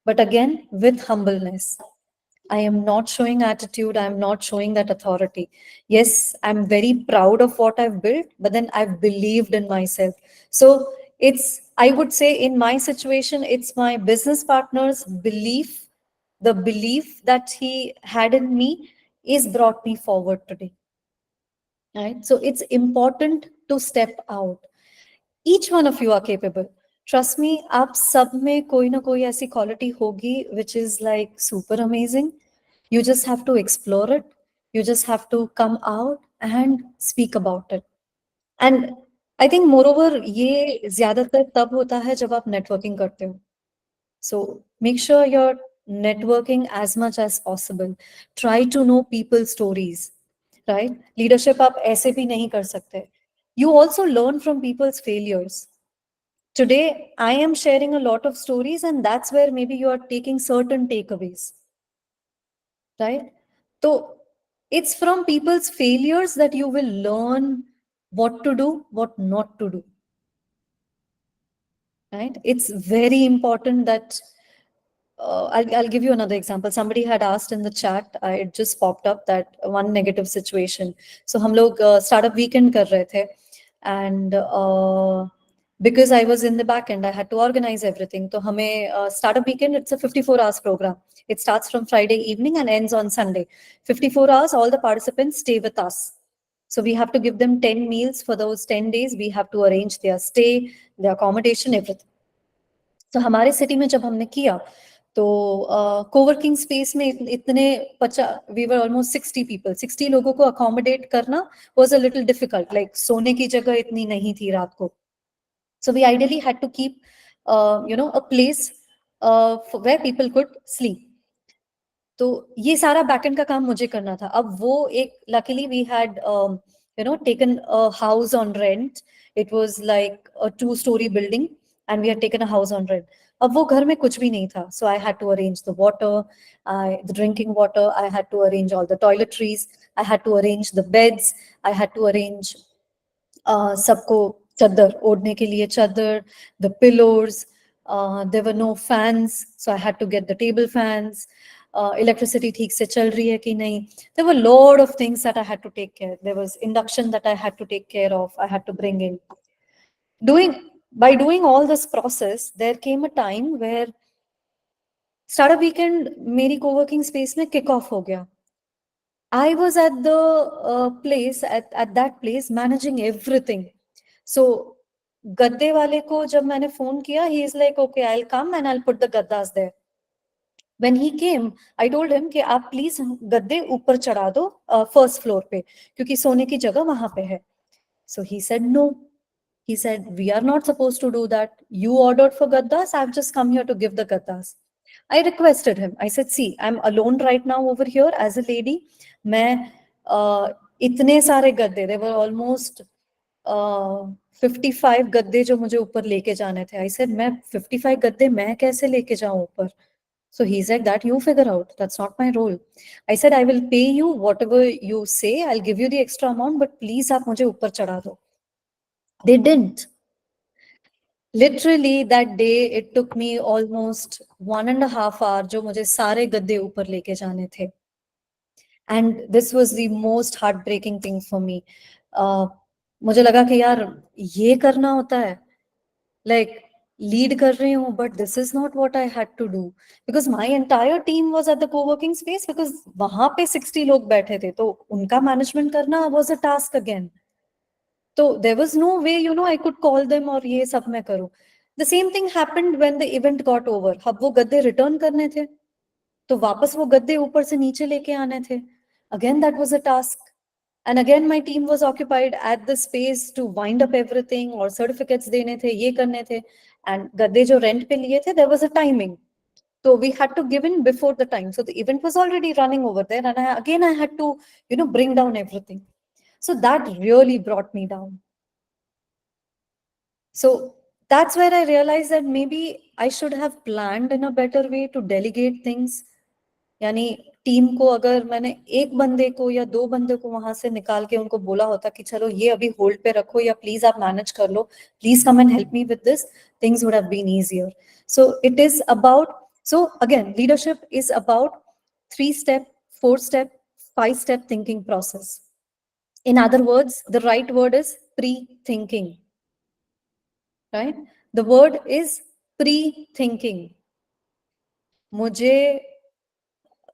But again, with humbleness. I am not showing attitude. I'm not showing that authority. Yes, I'm very proud of what I've built, but then I've believed in myself. So I would say in my situation, it's my business partner's belief, the belief that he had in me is brought me forward today. Right? So it's important to step out. Each one of you are capable. Trust me, आप सब में कोई ना कोई ऐसी quality होगी which is like super amazing. You just have to explore it. You just have to come out and speak about it. And I think moreover ये ज़्यादातर तब होता है जब आप networking करते हो. So make sure you're networking as much as possible. Try to know people's stories, right? Leadership आप ऐसे भी नहीं कर सकते. You also learn from people's failures. Today, I am sharing a lot of stories, and that's where maybe you are taking certain takeaways, right? So it's from people's failures that you will learn what to do, what not to do, right? It's very important that I'll give you another example. Somebody had asked in the chat, it just popped up that one negative situation. So हम लोग startup weekend कर रहे थे, and because I was in the back end, I had to organize everything. तो हमें startup weekend, it's a 54 hours program. It starts from Friday evening and ends on Sunday. 54 hours, all the participants stay with us. So we have to give them 10 meals for those 10 days. We have to arrange their stay, their accommodation, everything. तो हमारे city में जब हमने किया तो coworking space में इतने 50, we were almost 60 people, 60 लोगों को अकोमोडेट करना was a little difficult, like सोने की जगह इतनी नहीं थी रात को. So we ideally had to keep a place where people could sleep. तो ये सारा बैकएंड का काम मुझे करना था. अब वो एक, luckily we had taken a house on rent. It was like a 2-story building and we had taken a house on rent. अब वो घर में कुछ भी नहीं था. So I had to arrange the water, the drinking water. I had to arrange all the toiletries. I had to arrange the beds. I had to arrange सबको चादर ओढ़ने के लिए चादर, the pillows. There were no fans, so I had to get the table fans. Electricity ठीक से चल रही है कि नहीं. There were a lot of things that I had to take care. There was induction that I had to take care of. I had to bring in. By doing all this process, there came a time where startup weekend मेरी co-working space में kick off हो गया. I was at the place, at that place, managing everything. So गद्दे वाले को जब मैंने phone किया, he is like, okay, I'll come and I'll put the gaddas there. When he came, I told him कि आप प्लीज गद्दे ऊपर चढ़ा दो फर्स्ट फ्लोर पे, क्योंकि सोने की जगह वहां पे है. So he said no. He said, we are not supposed to do that. You ordered for gaddas. I've just come here to give the gaddas. I requested him. I said, see, I'm alone right now over here as a lady. मैं इतने सारे गद्दे, there were almost 55 गद्दे जो मुझे ऊपर लेके जाने थे. I said, मैं 55 गद्दे मैं कैसे लेके जाऊं ऊपर? So he said that you figure out. That's not my role. I said, I will pay you whatever you say. I'll give you the extra amount, but please आप मुझे ऊपर चढ़ा दो. They didn't. Literally that day, it took me almost 1.5 hours जो मुझे सारे गद्दे ऊपर लेके जाने थे. And this was the most heartbreaking thing for me. मुझे लगा कि यार ये करना होता है, like lead कर रही हूँ, but this is not what I had to do, because my entire team was at the co-working space, because वहां पे 60 लोग बैठे थे, तो उनका management करना was a task again. तो there was no way, I could call them और ये सब मैं करूँ. The same thing happened when the event got over. अब वो गद्दे return करने थे, तो वापस वो गद्दे ऊपर से नीचे लेके आने थे. Again, that was a task. And again, my team was occupied at the space to wind up everything, और certificates देने थे, ये करने थे. And गद्दे जो rent पे लिए थे, there was a timing. So we had to give in before the time. So the event was already running over there. And I had to, bring down everything. So that really brought me down. So that's where I realized that maybe I should have planned in a better way to delegate things. यानी team को अगर मैंने एक बंदे को या 2 बंदे को वहां से निकाल के उनको बोला होता कि चलो ये अभी होल्ड पे रखो, या प्लीज आप मैनेज कर लो, please come and help me with this, things would have been easier. So it is about, so again, leadership is about 3-step, 4-step, 5-step thinking process. In other words, the right word is pre-thinking. Right? The word is pre-thinking. मुझे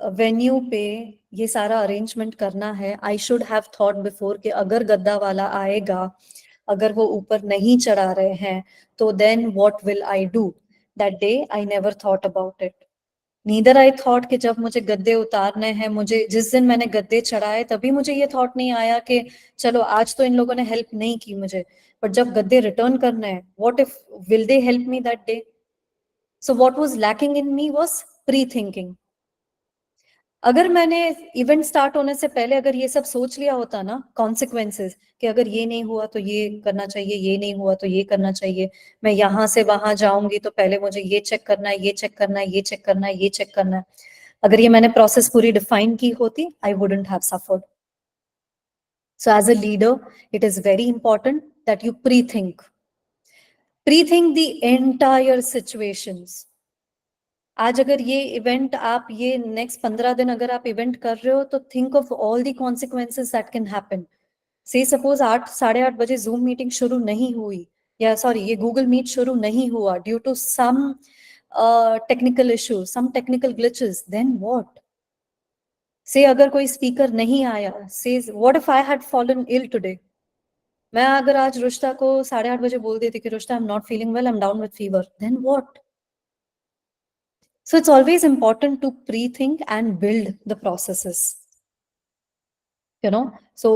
venue पे ये सारा arrangement करना है. I should have thought before कि अगर गद्दा वाला आएगा, अगर वो ऊपर नहीं चढ़ा रहे हैं, तो then what will I do. That day I never thought about it. Neither I thought कि जब मुझे गद्दे उतारने हैं, मुझे जिस दिन मैंने गद्दे चढ़ाए तभी मुझे ये थॉट नहीं आया कि चलो आज तो इन लोगों ने हेल्प नहीं की मुझे, बट जब गद्दे रिटर्न करने हैं, what if will they help me that day. So what was lacking in me was pre thinking. अगर मैंने इवेंट स्टार्ट होने से पहले अगर ये सब सोच लिया होता ना, कॉन्सिक्वेंसेस, कि अगर ये नहीं हुआ तो ये करना चाहिए, ये नहीं हुआ तो ये करना चाहिए, मैं यहाँ से वहां जाऊंगी तो पहले मुझे ये चेक करना है, ये चेक करना है, ये चेक करना है, ये चेक करना है, अगर ये मैंने प्रोसेस पूरी डिफाइन की होती, I wouldn't have suffered. So as a leader, it is very important that you pre-think the entire situations. आज अगर ये इवेंट आप ये नेक्स्ट 15 दिन अगर आप इवेंट कर रहे हो तो think of all the consequences that can happen. से सपोज 8 साढ़े 8 बजे जूम मीटिंग शुरू नहीं हुई, या सॉरी ये गूगल मीट शुरू नहीं हुआ due to some technical issue, some technical glitches, then what? Say अगर कोई स्पीकर नहीं आया, say what if I had fallen ill today? मैं अगर आज रुष्टा को 8:30 बजे बोल देती कि रुष्टा I am not feeling well, I am down with fever, then what? So it's always important to pre-think and build the processes, you know. So,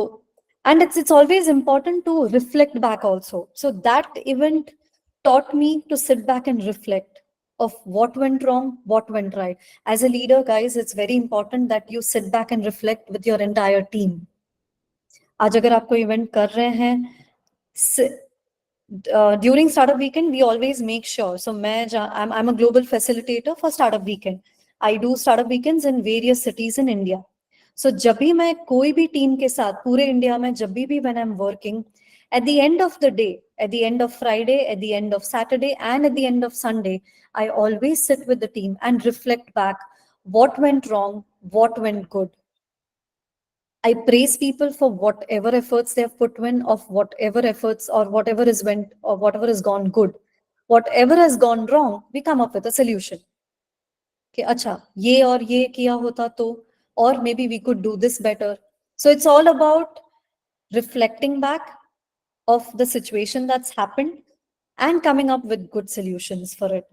and it's always important to reflect back also. So that event taught me to sit back and reflect of what went wrong, what went right. As a leader, guys, it's very important that you sit back and reflect with your entire team. आज अगर आप कोई event कर रहे हैं, during startup weekend we always make sure, so I'm a global facilitator for startup weekend. I do startup weekends in various cities in India. So जब भी मैं कोई भी टीम के साथ पूरे इंडिया में जब भी when I'm working, at the end of the day, at the end of Friday, at the end of Saturday, and at the end of Sunday, I always sit with the team and reflect back what went wrong, what went good. I praise people for whatever efforts they have put in, of whatever efforts or whatever is went or whatever has gone good. Whatever has gone wrong, we come up with a solution. कि अच्छा ये और ये किया होता तो, or maybe we could do this better. So it's all about reflecting back of the situation that's happened and coming up with good solutions for it,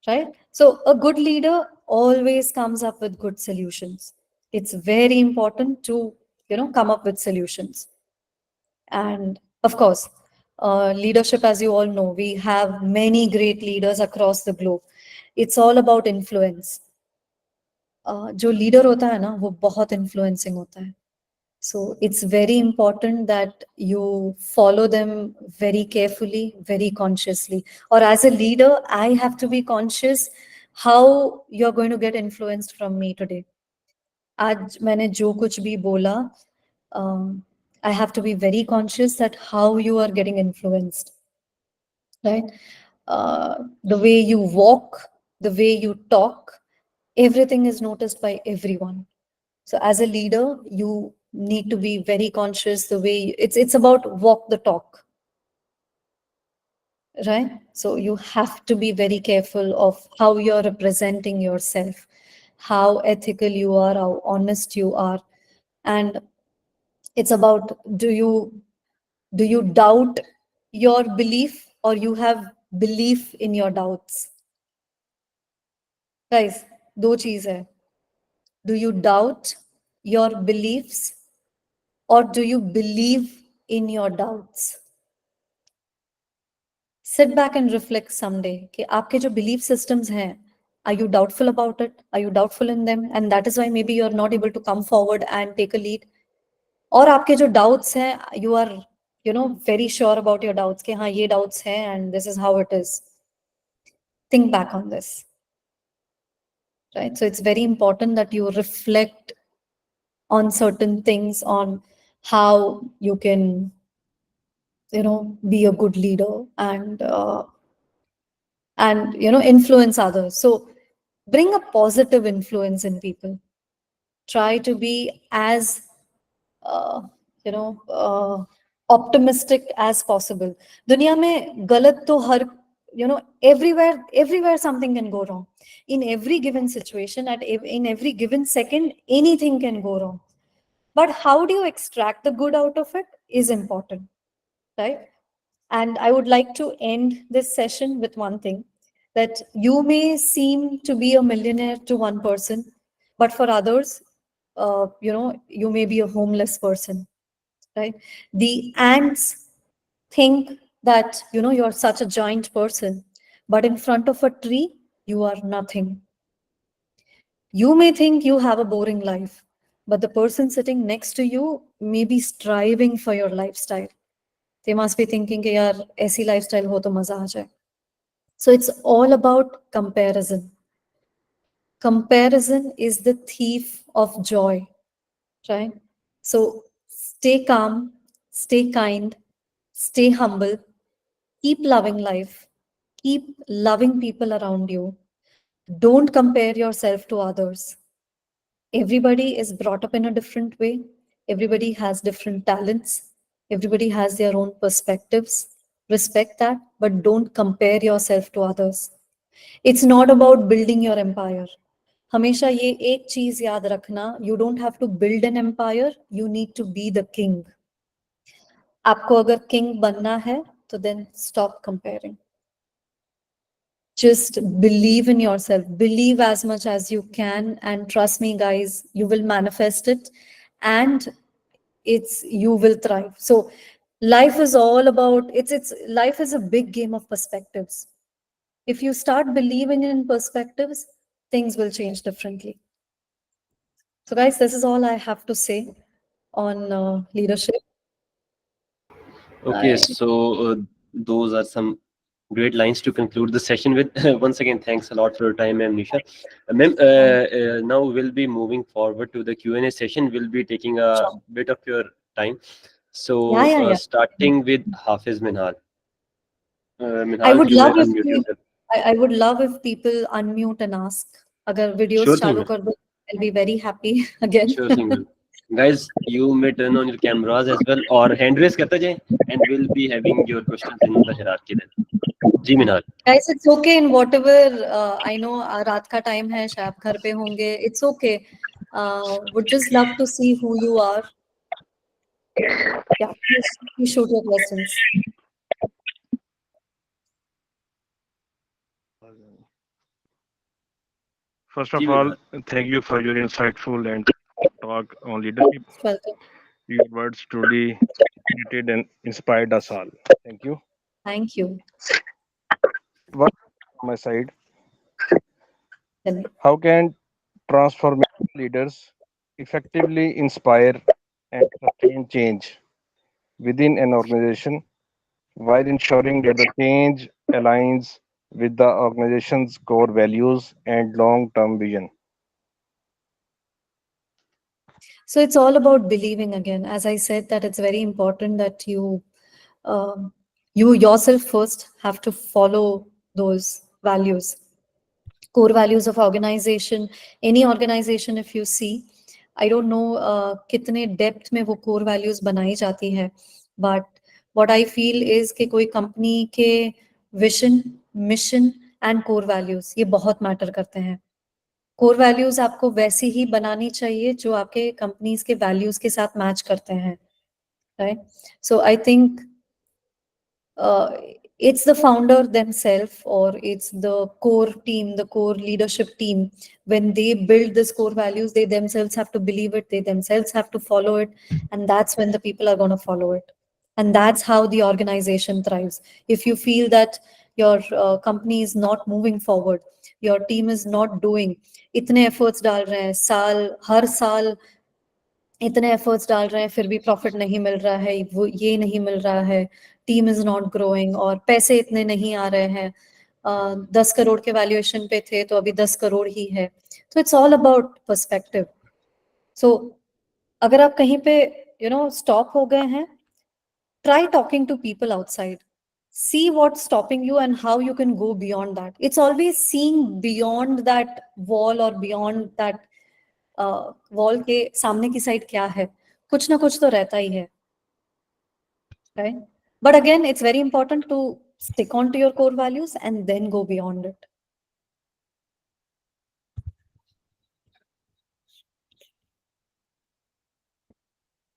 right? So a good leader always comes up with good solutions. It's very important to, come up with solutions. And of course, leadership, as you all know, we have many great leaders across the globe. It's all about influence. जो leader होता है ना, वो बहुत influencing होता है. So it's very important that you follow them very carefully, very consciously. Or as a leader, I have to be conscious how you're going to get influenced from me today. आज मैंने जो कुछ भी बोला, I have to be very conscious that how you are getting influenced, right? The way you walk, the way you talk, everything is noticed by everyone. So as a leader, you need to be very conscious the way it's about walk the talk, right? So you have to be very careful of how you're representing yourself, how ethical you are, how honest you are. And it's about, do you doubt your belief, or you have belief in your doubts? Guys, दो चीज है. Do you doubt your beliefs, or do you believe in your doubts? Sit back and reflect someday कि आपके जो belief systems हैं, are you doubtful about it? Are you doubtful in them? And that is why maybe you're not able to come forward and take a lead. और आपके जो doubts हैं, you are, very sure about your doubts कि हाँ ये doubts हैं and this is how it is. Think back on this, right? So it's very important that you reflect on certain things, on how you can, be a good leader and influence others. So bring a positive influence in people. Try to be as uh, optimistic as possible. दुनिया में गलत तो हर, everywhere something can go wrong. In every given situation, in every given second, anything can go wrong. But how do you extract the good out of it is important, right? And I would like to end this session with one thing, that you may seem to be a millionaire to one person, but for others, you may be a homeless person, right? The ants think that, you're such a giant person, but in front of a tree, you are nothing. You may think you have a boring life, but the person sitting next to you may be striving for your lifestyle. They must be thinking कि यार ऐसी lifestyle हो तो मजा आ जाए. So it's all about comparison. Comparison is the thief of joy, right? So stay calm, stay kind, stay humble, keep loving life, keep loving people around you. Don't compare yourself to others. Everybody is brought up in a different way. Everybody has different talents. Everybody has their own perspectives. Respect that, but don't compare yourself to others. It's not about building your empire. हमेशा ये एक चीज याद रखना, you don't have to build an empire, you need to be the king. आपको अगर king बनना है, तो then stop comparing. Just believe in yourself, believe as much as you can, and trust me guys, you will manifest it, and you will thrive. So life is all about, it's life is a big game of perspectives. If you start believing in perspectives, things will change differently. So guys, this is all I have to say on leadership. Okay, so those are some great lines to conclude the session with. Once again, thanks a lot for your time, ma'am Nisha. Ma'am, now we'll be moving forward to the Q&A session. We'll be taking a Sure. bit of your time. So Yeah. starting with Hafiz Minhal. I Minhal, would you may love if unmute yourself. I would love if people unmute and ask. अगर videos Sure thing, चालू ma'am. कर दो, I'll be very happy again. Sure thing, ma'am. Guys, you may turn on your cameras as well or hand raise करते जाएं, and we'll be having your questions in the hierarchy then. Ji Minhal. Guys, it's okay in whatever. I know रात का time है, शायद आप घर पे होंगे. It's okay. Would just love to see who you are. Yeah, please shoot your questions. First of ji all, Minhal. thank you for your insightful and talk on leadership. Welcome. Your words truly inspirited and inspired us all. Thank you. Thank you. One from my side, Tell me. how can transformational leaders effectively inspire and sustain change within an organization while ensuring that the change aligns with the organization's core values and long-term vision? So it's all about believing again. As I said, that it's very important that you yourself first have to follow those values, core values of organization. Any organization, if you see, I don't know कितने depth में वो core values बनाई जाती है, but what I feel is कि कोई company के vision, mission and core values ये बहुत matter करते हैं. कोर वैल्यूज आपको वैसी ही बनानी चाहिए जो आपके कंपनीज के वैल्यूज के साथ मैच करते हैं, right? So I think it's the founder themselves, or it's the core team, the core leadership team. When they build this core values, they themselves have to believe it, they themselves have to follow it, and that's when the people are going to follow it. And that's how the organization thrives. If you feel that your company is not moving forward, your team is not doing, इतने efforts डाल रहे हैं, हर साल इतने efforts डाल रहे हैं, फिर भी प्रॉफिट नहीं मिल रहा है, वो ये नहीं मिल रहा है, टीम इज नॉट ग्रोइंग, और पैसे इतने नहीं आ रहे हैं, 10 करोड़ के वैल्यूएशन पे थे तो अभी 10 करोड़ ही है. तो it's all about perspective. So अगर आप कहीं पे स्टॉप हो गए हैं, try talking to people outside. See what's stopping you and how you can go beyond that. It's always seeing beyond that wall or beyond that wall के सामने की साइड क्या है, कुछ ना कुछ तो रहता ही है, right? But again it's very important to stick on to your core values and then go beyond it.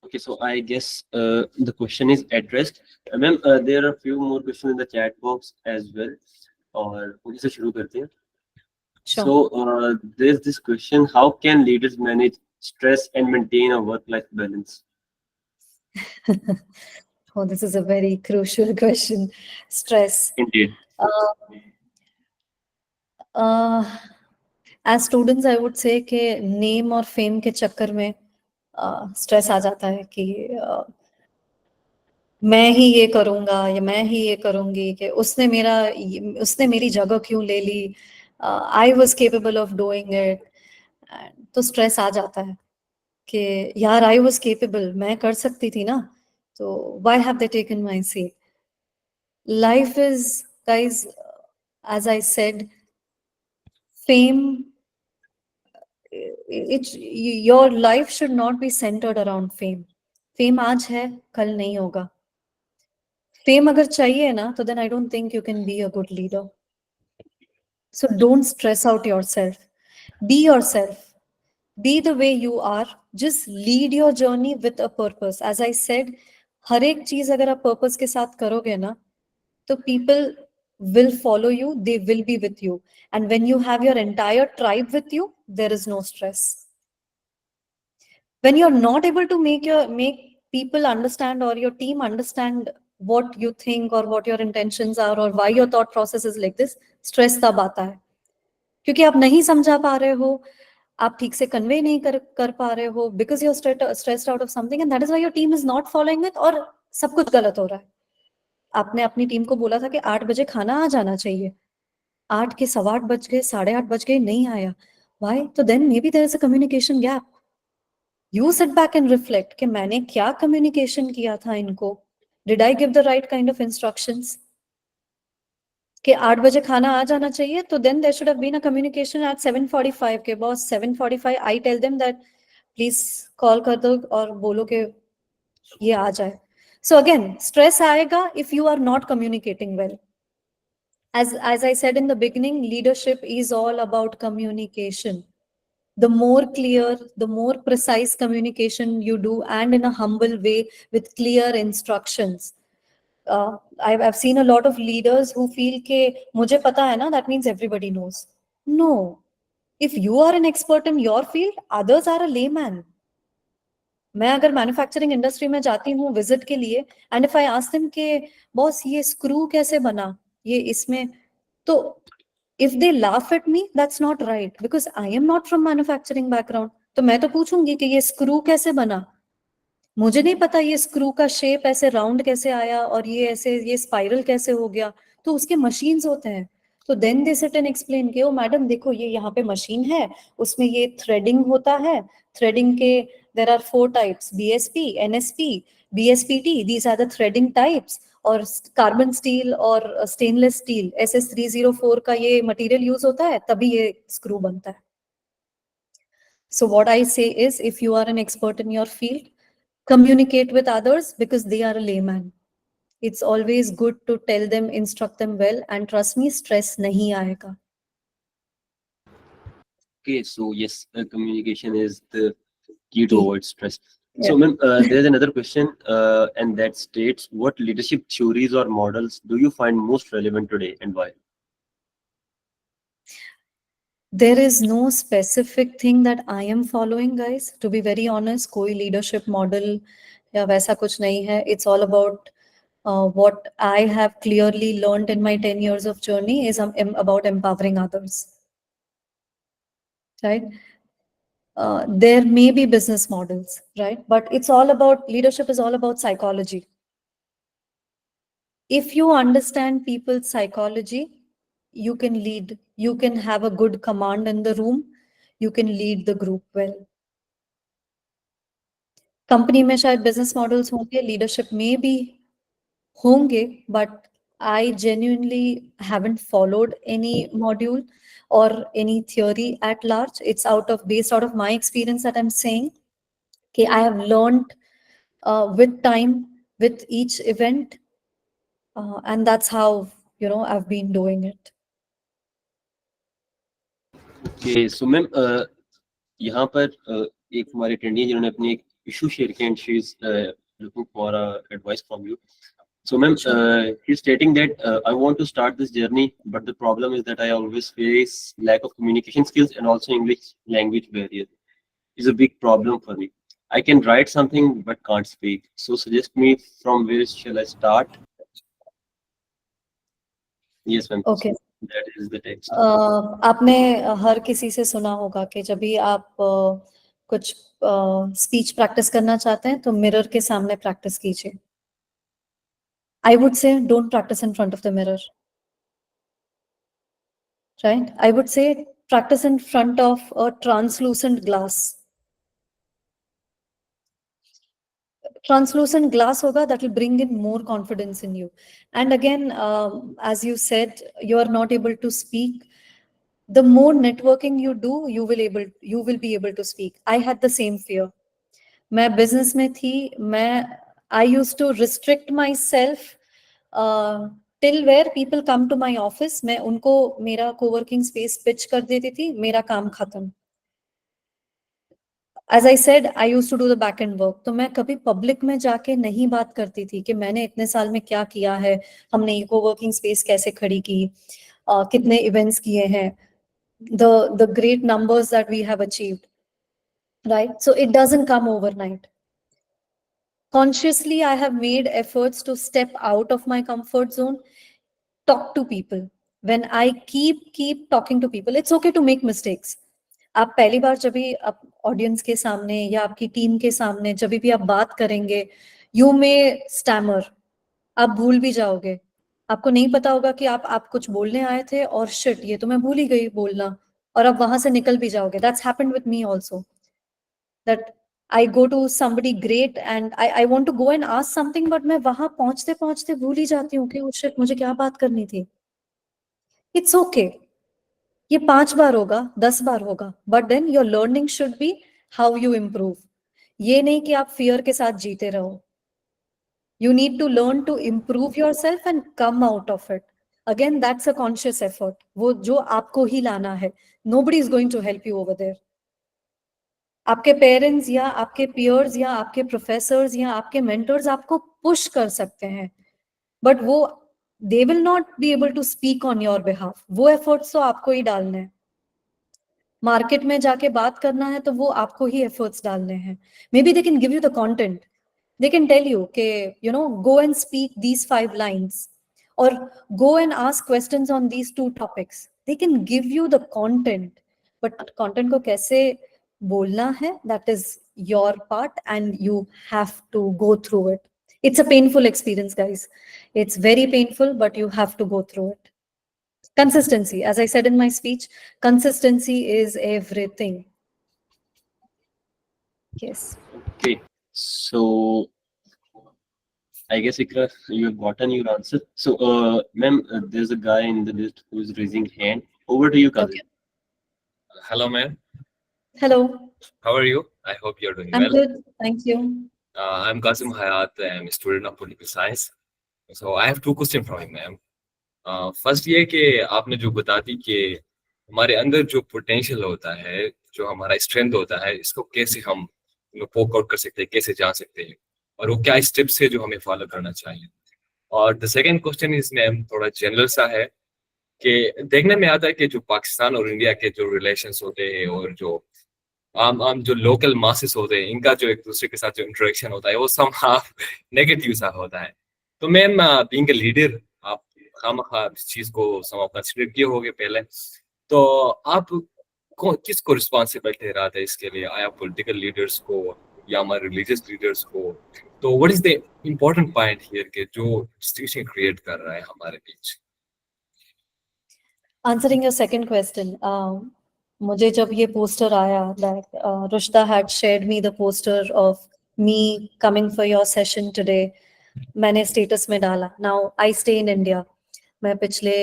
Okay, so I guess the question is addressed. Ma'am, there are a few more questions in the chat box as well. और उन्हीं से शुरू करते हैं. Sure. So there's this question: how can leaders manage stress and maintain a work-life balance? Oh, this is a very crucial question. Stress. Indeed. As students, I would say कि name और fame के चक्कर में stress आ जाता है कि मैं ही ये करूंगा या मैं ही ये करूंगी, कि उसने मेरी जगह क्यों ले ली, I was capable of doing it. तो स्ट्रेस आ जाता है कि यार आई वॉज केपेबल, मैं कर सकती थी ना, तो why have they taken my seat. Life is, guys, as I said, Fame, your life should not be centered around fame. Fame आज है, कल नहीं होगा. Fame अगर चाहिए ना, तो then I don't think you can be a good leader. So don't stress out yourself. Be yourself. Be the way you are. Just lead your journey with a purpose. As I said, हर एक चीज अगर आप purpose के साथ करोगे ना, तो people will follow you, they will be with you. And when you have your entire tribe with you, there is no stress. When you're not able to make people understand or your team understand what you think or what your intentions are or why your thought process is like this, stress तब आता है. क्योंकि आप नहीं समझा पा रहे हो, आप ठीक से कन्वे नहीं कर पा रहे हो, because you're stressed out of something, and that is why your team is not following it, और सब कुछ गलत हो रहा है. आपने अपनी टीम को बोला था कि 8 बजे खाना आ जाना चाहिए, 8 के 8:15 बज गए, 8:30 बज गए, नहीं आया. Why? तो then maybe there is a communication gap. You sit back and reflect कि मैंने क्या communication किया था इनको. Did I give the right kind of instructions? कि 8 बजे खाना आ जाना चाहिए, तो then there should have been a communication at 7:45 के boss 7:45 I tell them that please call कर दो और बोलो कि ये आ जाए. So again, stress आएगा if you are not communicating well. As I said in the beginning, leadership is all about communication. The more clear, the more precise communication you do, and in a humble way with clear instructions. I've seen a lot of leaders who feel ke mujhe pata hai na, that means everybody knows. No. If you are an expert in your field, others are a layman. मैं अगर manufacturing industry में जाती हूँ visit के लिए, and if I ask them के boss ये screw कैसे बना, ये इसमें, तो if they laugh at me, that's not right, because I am not from manufacturing background. तो मैं तो पूछूंगी कि ये स्क्रू कैसे बना, मुझे नहीं पता ये स्क्रू का शेप ऐसे राउंड कैसे आया और ये ऐसे ये स्पाइरल कैसे हो गया, तो उसके मशीन्स होते हैं. तो then they sit and explain कि ओ मैडम देखो ये यहाँ पे मशीन है, उसमें ये थ्रेडिंग होता है, थ्रेडिंग के there are 4 types, BSP, NSP, BSPT, these are the threading types, और कार्बन स्टील और स्टेनलेस स्टील SS304 का ये मटेरियल यूज होता है, तभी ये स्क्रू बनता है. So what I say is, if you are an expert in your field, communicate with others because they are a layman. It's always good to tell them, instruct them well, and trust me, stress nahi aayega. Okay, so yes, communication is the key to Key. avoid stress. Yeah. So, ma'am, there's another question, and that states, what leadership theories or models do you find most relevant today, and why? There is no specific thing that I am following, guys. To be very honest, कोई leadership model या वैसा कुछ नहीं है. It's all about what I have clearly learned in my 10 years of journey is about empowering others. Right? There may be business models, right? But it's all about, leadership is all about psychology. If you understand people's psychology, you can lead, you can have a good command in the room, you can lead the group well. Company में शायद business models होंगे, leadership में भी होंगे, but I genuinely haven't followed any module or any theory at large. It's based out of my experience that I'm saying. Okay, I have learned with time, with each event, and that's how I've been doing it. Okay, so ma'am, यहाँ पर एक हमारे attendee जिन्होंने अपनी एक issue share किया, and she is looking for advice from you. So, ma'am, he's stating that I want to start this journey, but the problem is that I always face lack of communication skills and also English language barrier is a big problem for me. I can write something but can't speak. So, suggest me from where shall I start? Yes, ma'am. Okay. That is the text. आपने हर किसी से सुना होगा कि जब भी आप कुछ स्पीच प्रैक्टिस करना चाहते हैं तो मिरर के सामने प्रैक्टिस कीजिए. I would say don't practice in front of the mirror. Right? I would say practice in front of a translucent glass. Translucent glass hoga, that will bring in more confidence in you. And again, as you said, you are not able to speak. the more networking you do, you will be able to speak. I had the same fear. मैं business में थी, I used to restrict myself till where people come to my office, मैं उनको मेरा co-working space pitch कर देती थी, मेरा काम खत्म. As I said, I used to do the back end work. तो मैं कभी public में जाके नहीं बात करती थी कि मैंने इतने साल में क्या किया है, हमने ये co-working space कैसे खड़ी की, कितने events किए हैं, the great numbers that we have achieved, right? So it doesn't come overnight. Consciously, I have made efforts to step out of my comfort zone, talk to people. When I keep talking to people, it's okay to make mistakes. आप पहली बार जब भी आप audience के सामने या आपकी team के सामने जब भी आप बात करेंगे, यू मे स्टैमर, आप भूल भी जाओगे, आपको नहीं पता होगा कि आप कुछ बोलने आए थे और शिट ये तो मैं भूल ही गई बोलना, और आप वहां से निकल भी जाओगे. That's happened with me also, that I go to somebody great and I want to go and ask something, but मैं वहां पहुंचते पहुंचते भूल ही जाती हूँ कि शिट मुझे क्या बात करनी थी. It's okay. ये 5 बार होगा, 10 बार होगा, but then your learning should be how you improve. ये नहीं कि आप fear के साथ जीते रहो. You need to learn to improve yourself and come out of it. Again, that's a conscious effort. वो जो आपको ही लाना है. Nobody is going to help you over there. आपके पेरेंट्स या आपके पियर्स या आपके प्रोफेसर्स या आपके मेंटर्स आपको पुश कर सकते हैं, बट वो they will not be able to speak on your behalf. वो एफर्ट्स तो आपको ही डालने हैं. मार्केट में जाके बात करना है तो वो आपको ही एफर्ट्स डालने हैं. May be they can give you the content, they can tell you कि go and speak these 5 lines or go and ask questions on these 2 topics. They can give you the content, but content को कैसे बोलना है, that is your part and you have to go through it. It's a painful experience, guys. It's very painful, but you have to go through it. Consistency, as I said in my speech, consistency is everything. Yes. Okay, so I guess Ikra, you have gotten your answer. So, ma'am, there's a guy in the list who is raising hand. Over to you, cousin. Okay. Hello, ma'am. Hello. How are you? I hope you're doing I'm well. good. Thank you. I'm Qasim Hayat. I'm a student of political science. So I have 2 questions from you, ma'am. First ये कि आपने जो बता दी कि हमारे अंदर जो potential होता है, जो हमारा स्ट्रेंथ होता है, इसको कैसे हम पोक आउट कर सकते हैं, कैसे जान सकते हैं, और वो क्या स्टेप्स है जो हमें फॉलो करना चाहिए. और the second question is ma'am थोड़ा जनरल सा है कि देखने में आता है कि जो पाकिस्तान और इंडिया के जो रिलेशंस होते हैं और जो आम जो लोकल मासेस होते हैं, इनका जो एक दूसरे के साथ जो इंटरेक्शन होता है वो सम हाफ नेगेटिव सा होता है. तो मैम बीइंग अ लीडर, आप खामखा इस चीज को सम कंसिडर किए होंगे पहले, तो आप किसको रिस्पॉन्सिबल ठहराते हैं इसके लिए, आया पॉलिटिकल लीडर्स को या हमारे रिलीजियस लीडर्स को? तो what is the important point here के जो डिस्टिंक्शन क्रिएट कर रहा है हमारे बीच? Answering your second question, मुझे जब ये पोस्टर आया, that Rushda had shared me the poster of me coming for your session today, मैंने स्टेटस में डाला. Now I stay in India. मैं पिछले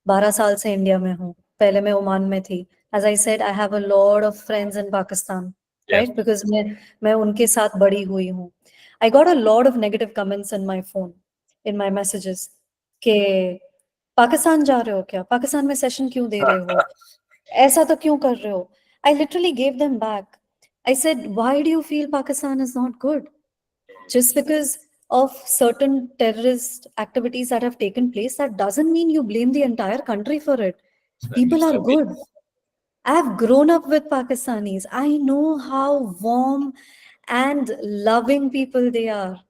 12 साल से इंडिया में हूँ. पहले मैं ओमान में थी. As I said, I have a lot of friends in Pakistan, right? Because मैं उनके साथ बड़ी हुई हूँ. I got a lot of negative comments in my phone, in my messages, कि पाकिस्तान जा रहे हो क्या? पाकिस्तान में सेशन क्यों दे रहे हो? ऐसा तो क्यों कर रहे हो? I literally gave them back. I said, why do you feel Pakistan is not good? Just because of certain terrorist activities that have taken place, that doesn't mean you blame the entire country for it. People are good. I've grown up with Pakistanis. I know how warm and loving people they are.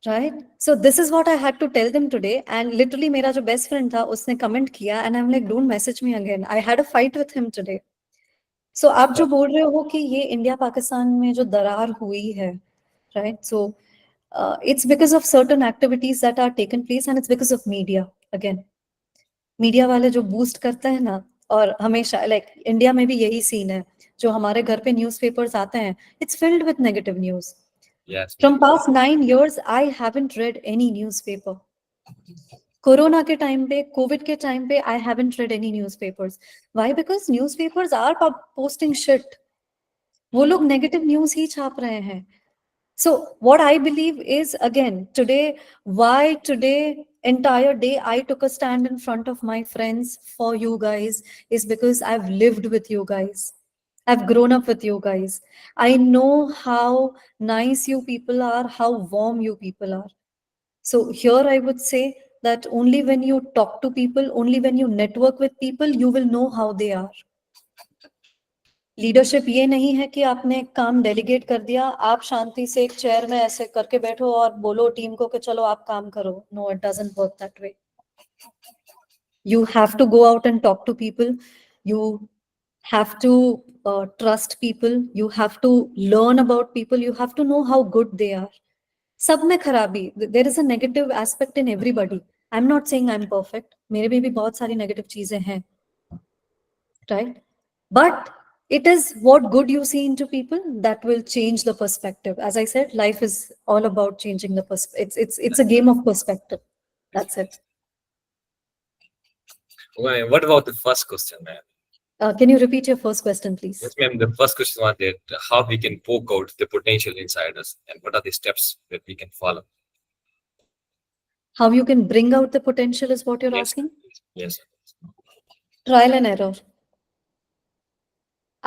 Right? So this is what I had to tell them today. And literally मेरा जो best friend था, उसने comment किया, and I'm like, don't message me again. I had a fight with him today. So आप जो बोल रहे हो कि ये इंडिया पाकिस्तान में जो दरार हुई है, right? So it's because of certain activities that are taken place, and it's because of media. Again, media वाले जो boost करते हैं ना, और हमेशा like इंडिया में भी यही scene है, जो हमारे घर पे newspapers आते हैं, it's filled with negative news. Yes. From past 9 years, I haven't read any newspaper. Corona के टाइम पे, कोविड के टाइम पे, I haven't read any newspapers. Why? Because newspapers are posting shit. वो लोग नेगेटिव न्यूज ही छाप रहे हैं. So what I believe is, again, today entire day I took a stand in front of my friends for you guys is because I've lived with you guys. I've grown up with you guys. I know how nice you people are, how warm you people are. So here I would say that only when you talk to people, only when you network with people, you will know how they are. Leadership ये नहीं है कि आपने काम delegate कर दिया, आप शांति से एक चेयर में ऐसे करके बैठो और बोलो टीम को कि चलो आप काम करो. No, it doesn't work that way. You have to go out and talk to people. You have to trust people. You have to learn about people. You have to know how good they are. सब में खराबी. There is a negative aspect in everybody. I'm not saying I'm perfect. मेरे में भी बहुत सारी negative चीजें हैं. Right? But it is what good you see into people that will change the perspective. As I said, life is all about changing the perspective. It's a game of perspective. That's it. Well, what about the first question, ma'am? Can you repeat your first question, please? Yes, ma'am. The first question was that how we can poke out the potential inside us, and what are the steps that we can follow? How you can bring out the potential is what you're Yes. asking? Yes. Trial and error.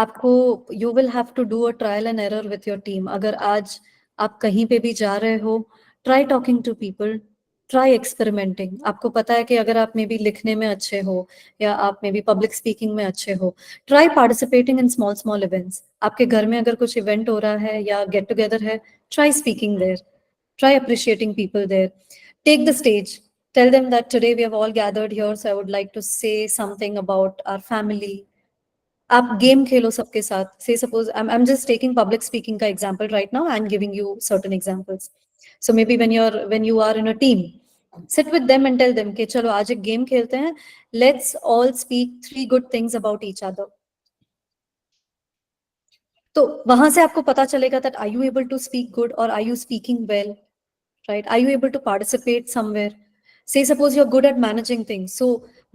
आपको you will have to do a trial and error with your team. अगर आज आप कहीं पे भी जा रहे हो, try talking to people, try experimenting. आपको पता है कि अगर आप में भी लिखने में अच्छे हो या आप में भी public speaking में अच्छे हो, try participating in small events. आपके घर में अगर कुछ event हो रहा है या get together है, try speaking there, try appreciating people there. Take the stage. Tell them that today we have all gathered here, so I would like to say something about our family. आप game खेलो सबके साथ. Say suppose I'm just taking public speaking का example right now and giving you certain examples. So maybe when you are in a team, sit with them and tell them कि चलो आज एक game खेलते हैं. Let's all speak 3 good things about each other. तो वहां से आपको पता चलेगा that are you able to speak good or are you speaking well, right? Are you able to participate somewhere? Say suppose you're good at managing things. So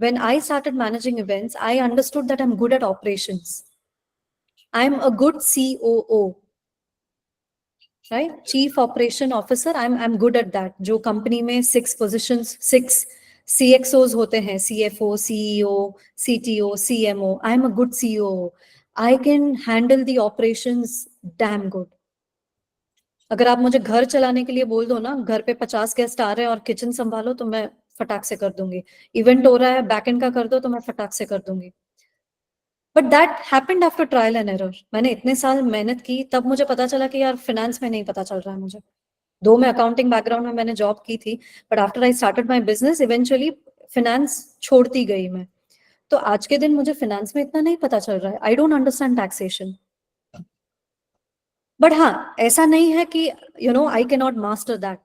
when I started managing events, I understood that I'm good at operations. I'm a good COO, right? Chief Operation Officer. I'm good at that. जो company में 6 positions, 6 CXOs होते हैं, CFO, CEO, CTO, CMO. I'm a good COO. I can handle the operations damn good. अगर आप मुझे घर चलाने के लिए बोल दो ना, घर पे 50 गेस्ट आ रहे हैं और किचन संभालो, तो मैं फटाक से कर दूंगी. इवेंट हो रहा है, बैकएंड का कर दो, तो मैं फटाक से कर दूंगी. But that happened after trial and error. मैंने इतने साल मेहनत की, तब मुझे पता चला कि यार फाइनेंस में नहीं पता चल रहा है मुझे. दो मैं अकाउंटिंग बैकग्राउंड में मैंने जॉब की थी, but after I started my business, eventually finance छोड़ती गई मैं. तो आज के दिन मुझे फाइनेंस में इतना नहीं पता चल रहा है. I don't understand taxation. But हाँ, ऐसा नहीं है कि I can not master that.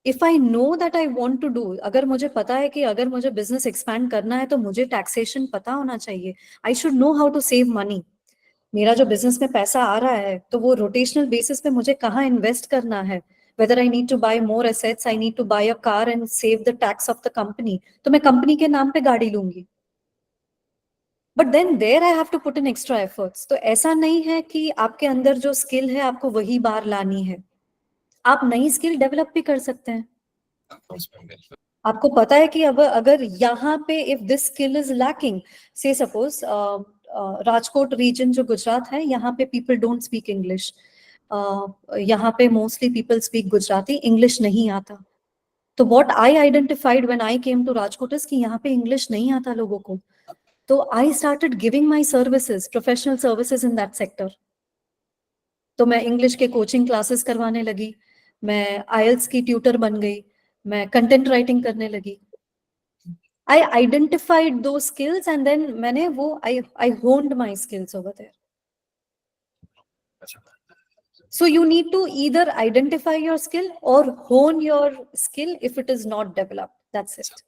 If I know that I want to do, अगर मुझे पता है कि अगर मुझे बिजनेस एक्सपैंड करना है तो मुझे टैक्सेशन पता होना चाहिए. I should know how to save money. मेरा जो बिजनेस में पैसा आ रहा है, तो वो रोटेशनल बेसिस पे मुझे कहाँ इन्वेस्ट करना है. Whether I need to buy more assets, I need to buy a car and save the tax of the company, तो मैं कंपनी के नाम पे गाड़ी लूंगी. But then there I have to put in extra efforts. तो ऐसा नहीं है कि आपके अंदर जो स्किल है आपको वही बार लानी है. आप नई स्किल डेवलप भी कर सकते हैं. आपको पता है कि अब अगर यहाँ पे if this skill is lacking, से सपोज राजकोट रीजन जो गुजरात है, यहाँ पे पीपल डोंट स्पीक इंग्लिश. यहाँ पे mostly people speak Gujarati, English नहीं आता. तो what I identified when I came to Rajkot is कि यहाँ पे इंग्लिश नहीं आता लोगों को. तो I started giving my services, professional services in that sector. तो मैं इंग्लिश के कोचिंग क्लासेस करवाने लगी, मैं आईएलटीएस की ट्यूटर बन गई, मैं कंटेंट राइटिंग करने लगी. I identified those skills and then मैंने वो I honed my skills over there. So you need to either identify your skill or hone your skill if it is not developed. That's it.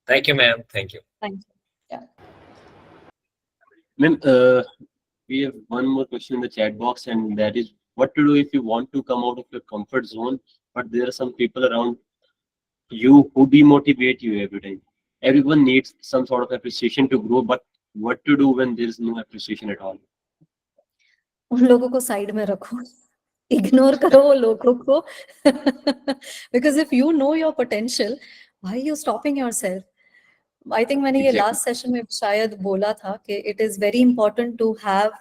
Thank you, ma'am. Thank you. Thank you. Yeah. Ma'am, we have one more question in the chat box, and that is what to do if you want to come out of your comfort zone, but there are some people around you who demotivate you every time. Everyone needs some sort of appreciation to grow, but what to do when there is no appreciation at all? उन लोगों को side में रखो, ignore करो वो लोगों को, because if you know your potential, why are you stopping yourself? I think मैंने ये Exactly. last session में शायद बोला था कि it is very important to have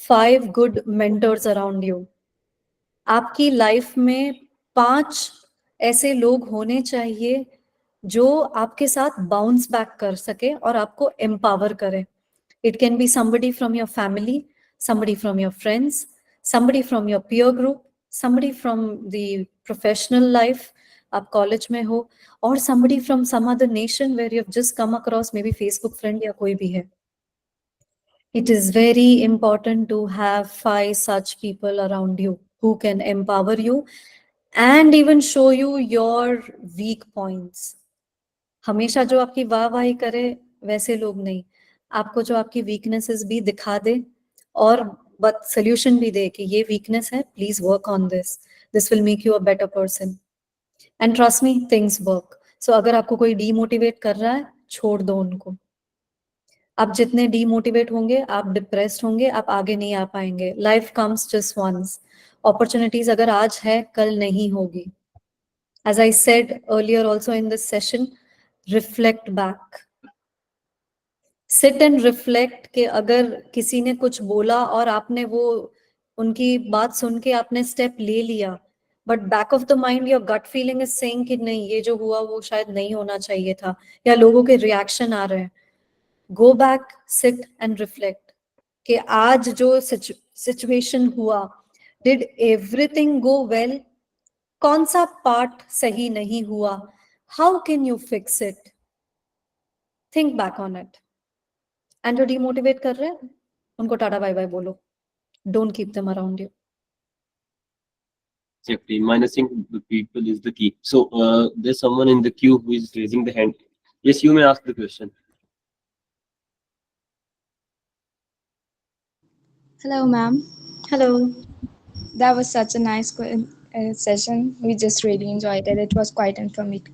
5 good mentors around you. आपकी लाइफ में 5 ऐसे लोग होने चाहिए जो आपके साथ बाउंस बैक कर सके और आपको एम्पावर करे. It can be somebody from your family, somebody from your friends, somebody from your peer group, somebody from the professional life, आप कॉलेज में हो, or somebody from some other nation where you've just come across, maybe Facebook friend या कोई भी है. It is very important to have 5 such people around you who can empower you and even show you your weak points. हमेशा जो आपकी वाहवाही करे वैसे लोग नहीं, आपको जो आपकी वीकनेसेस भी दिखा दे और बट सोल्यूशन भी दे कि ये वीकनेस है, please work on this will make you a better person. And trust me, things work. So अगर आपको कोई डीमोटिवेट कर रहा है, छोड़ दो उनको. आप जितने डीमोटिवेट होंगे, आप डिप्रेस्ड होंगे, आप आगे नहीं आ पाएंगे. Life comes just once. Opportunities अगर आज है, कल नहीं होगी. As I said earlier also in this session, reflect back. Sit and reflect कि अगर किसी ने कुछ बोला और आपने वो उनकी बात सुन के आपने स्टेप ले लिया, but back of the mind your gut feeling is saying कि नहीं, ये जो हुआ वो शायद नहीं होना चाहिए था, या लोगों के रिएक्शन आ रहे हैं. Go back, sit and reflect कि आज जो सिचुएशन हुआ, डिड एवरीथिंग गो वेल? कौन सा पार्ट सही नहीं हुआ? How can you fix it? Think back on it. And जो डिमोटिवेट कर रहे हैं, उनको टाटा बाय बाय बोलो. Don't keep them around you. Exactly. Minusing the people is the key. So there's someone in the queue who is raising the hand. Yes, you may ask the question. Hello, ma'am. Hello. That was such a nice session. We just really enjoyed it. It was quite informative.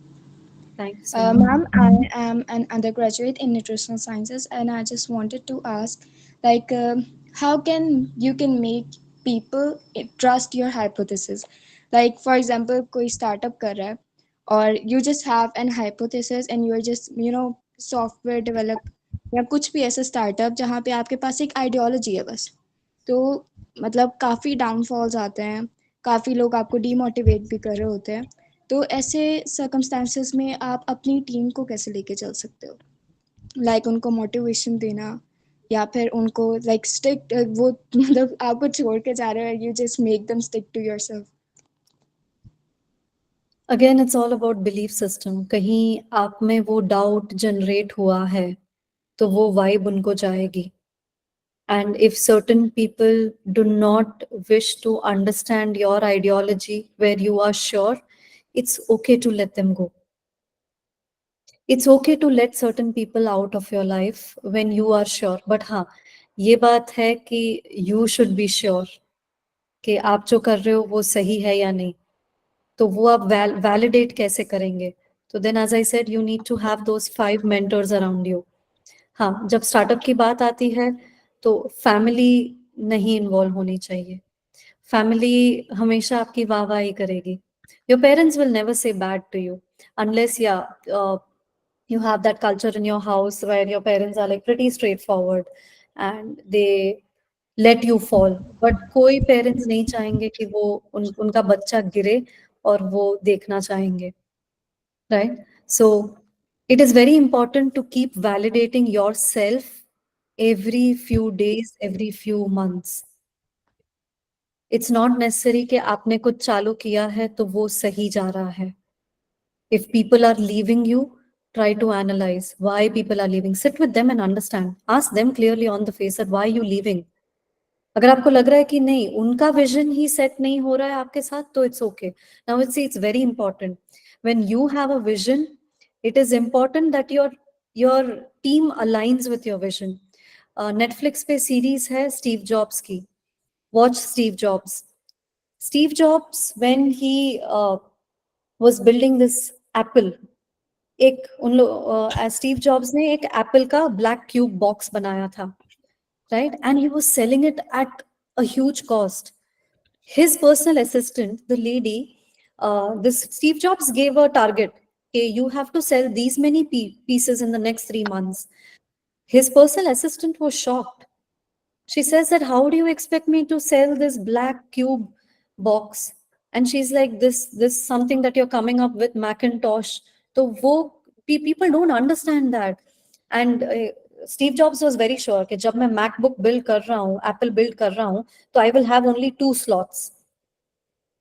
Thank you so much. Ma'am, I am an undergraduate in nutritional sciences, and I just wanted to ask, like, how can make people trust your hypothesis? Like, for example, कोई startup कर रहा है, or you just have an hypothesis and you are just software develop या कुछ भी ऐसा startup जहाँ पे आपके पास एक ideology है बस. तो मतलब काफ़ी डाउनफॉल्स आते हैं, काफ़ी लोग आपको डीमोटिवेट भी कर रहे होते हैं. तो ऐसे सर्कमस्टांसेस में आप अपनी टीम को कैसे लेके चल सकते हो? लाइक उनको मोटिवेशन देना, या फिर उनको लाइक स्टिक, वो मतलब आपको छोड़ के जा रहे हो, you just make them stick to yourself. Again it's all about belief system. कहीं आप में वो डाउट जनरेट हुआ है तो वो वाइब उनको जाएगी. And if certain people do not wish to understand your ideology where you are sure, it's okay to let them go. It's okay to let certain people out of your life when you are sure. But हाँ, ये बात है कि you should be sure कि आप जो कर रहे हो वो सही है या नहीं. तो वो आप validate कैसे करेंगे? तो then as I said, you need to have those 5 mentors around you. हाँ, जब स्टार्टअप की बात आती है तो फैमिली नहीं इन्वॉल्व होनी चाहिए. फैमिली हमेशा आपकी वाहवाही करेगी. Your parents will never say bad to you unless you have that culture in your house where your parents are like pretty straightforward and they let you fall. But कोई parents नहीं चाहेंगे कि वो उनका बच्चा गिरे और वो देखना चाहेंगे, right? So it is very important to keep validating yourself every few days, every few months. It's not necessary कि आपने कुछ चालू किया है तो वो सही जा रहा है. If people are leaving you, try to analyze why people are leaving. Sit with them and understand. Ask them clearly on the face that why are you leaving. अगर आपको लग रहा है कि नहीं, उनका विजन ही सेट नहीं हो रहा है आपके साथ, तो it's okay. Now it's very important. When you have a vision, it is important that your team aligns with your vision. Netflix पे सीरीज है स्टीव जॉब्स की. Watch Steve Jobs. Steve Jobs, when he was building this Apple. एक उन लोग Steve jobs ने एक Apple का black cube box बनाया था, right? And he was selling it at a huge cost. His personal assistant, the lady, this Steve Jobs gave a target. Okay, you have to sell these many pieces in the next 3 months. His personal assistant was shocked. She says that, how do you expect me to sell this black cube box? And she's like, this something that you're coming up with, Macintosh. So people don't understand that. And Steve Jobs was very sure कि जब मैं MacBook build कर रहा हूँ, Apple build कर रहा हूँ, तो I will have only 2 slots.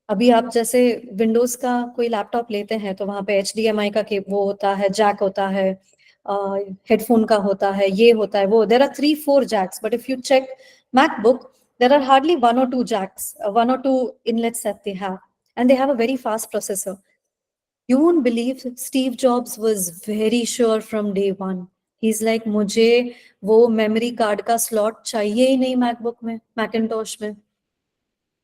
अभी आप जैसे विंडोज का कोई लैपटॉप लेते हैं तो वहां पे HDMI का वो होता है, जैक होता है, हेडफोन का होता है, ये होता है, वो there are 3-4 jacks. But if you check MacBook, there are hardly 1 or 2 jacks, 1 or 2 inlets that they have, and they have a very fast processor. You won't believe Steve Jobs was very sure from day one. He's like, मुझे वो memory card का slot चाहिए ही नहीं MacBook में, Macintosh में.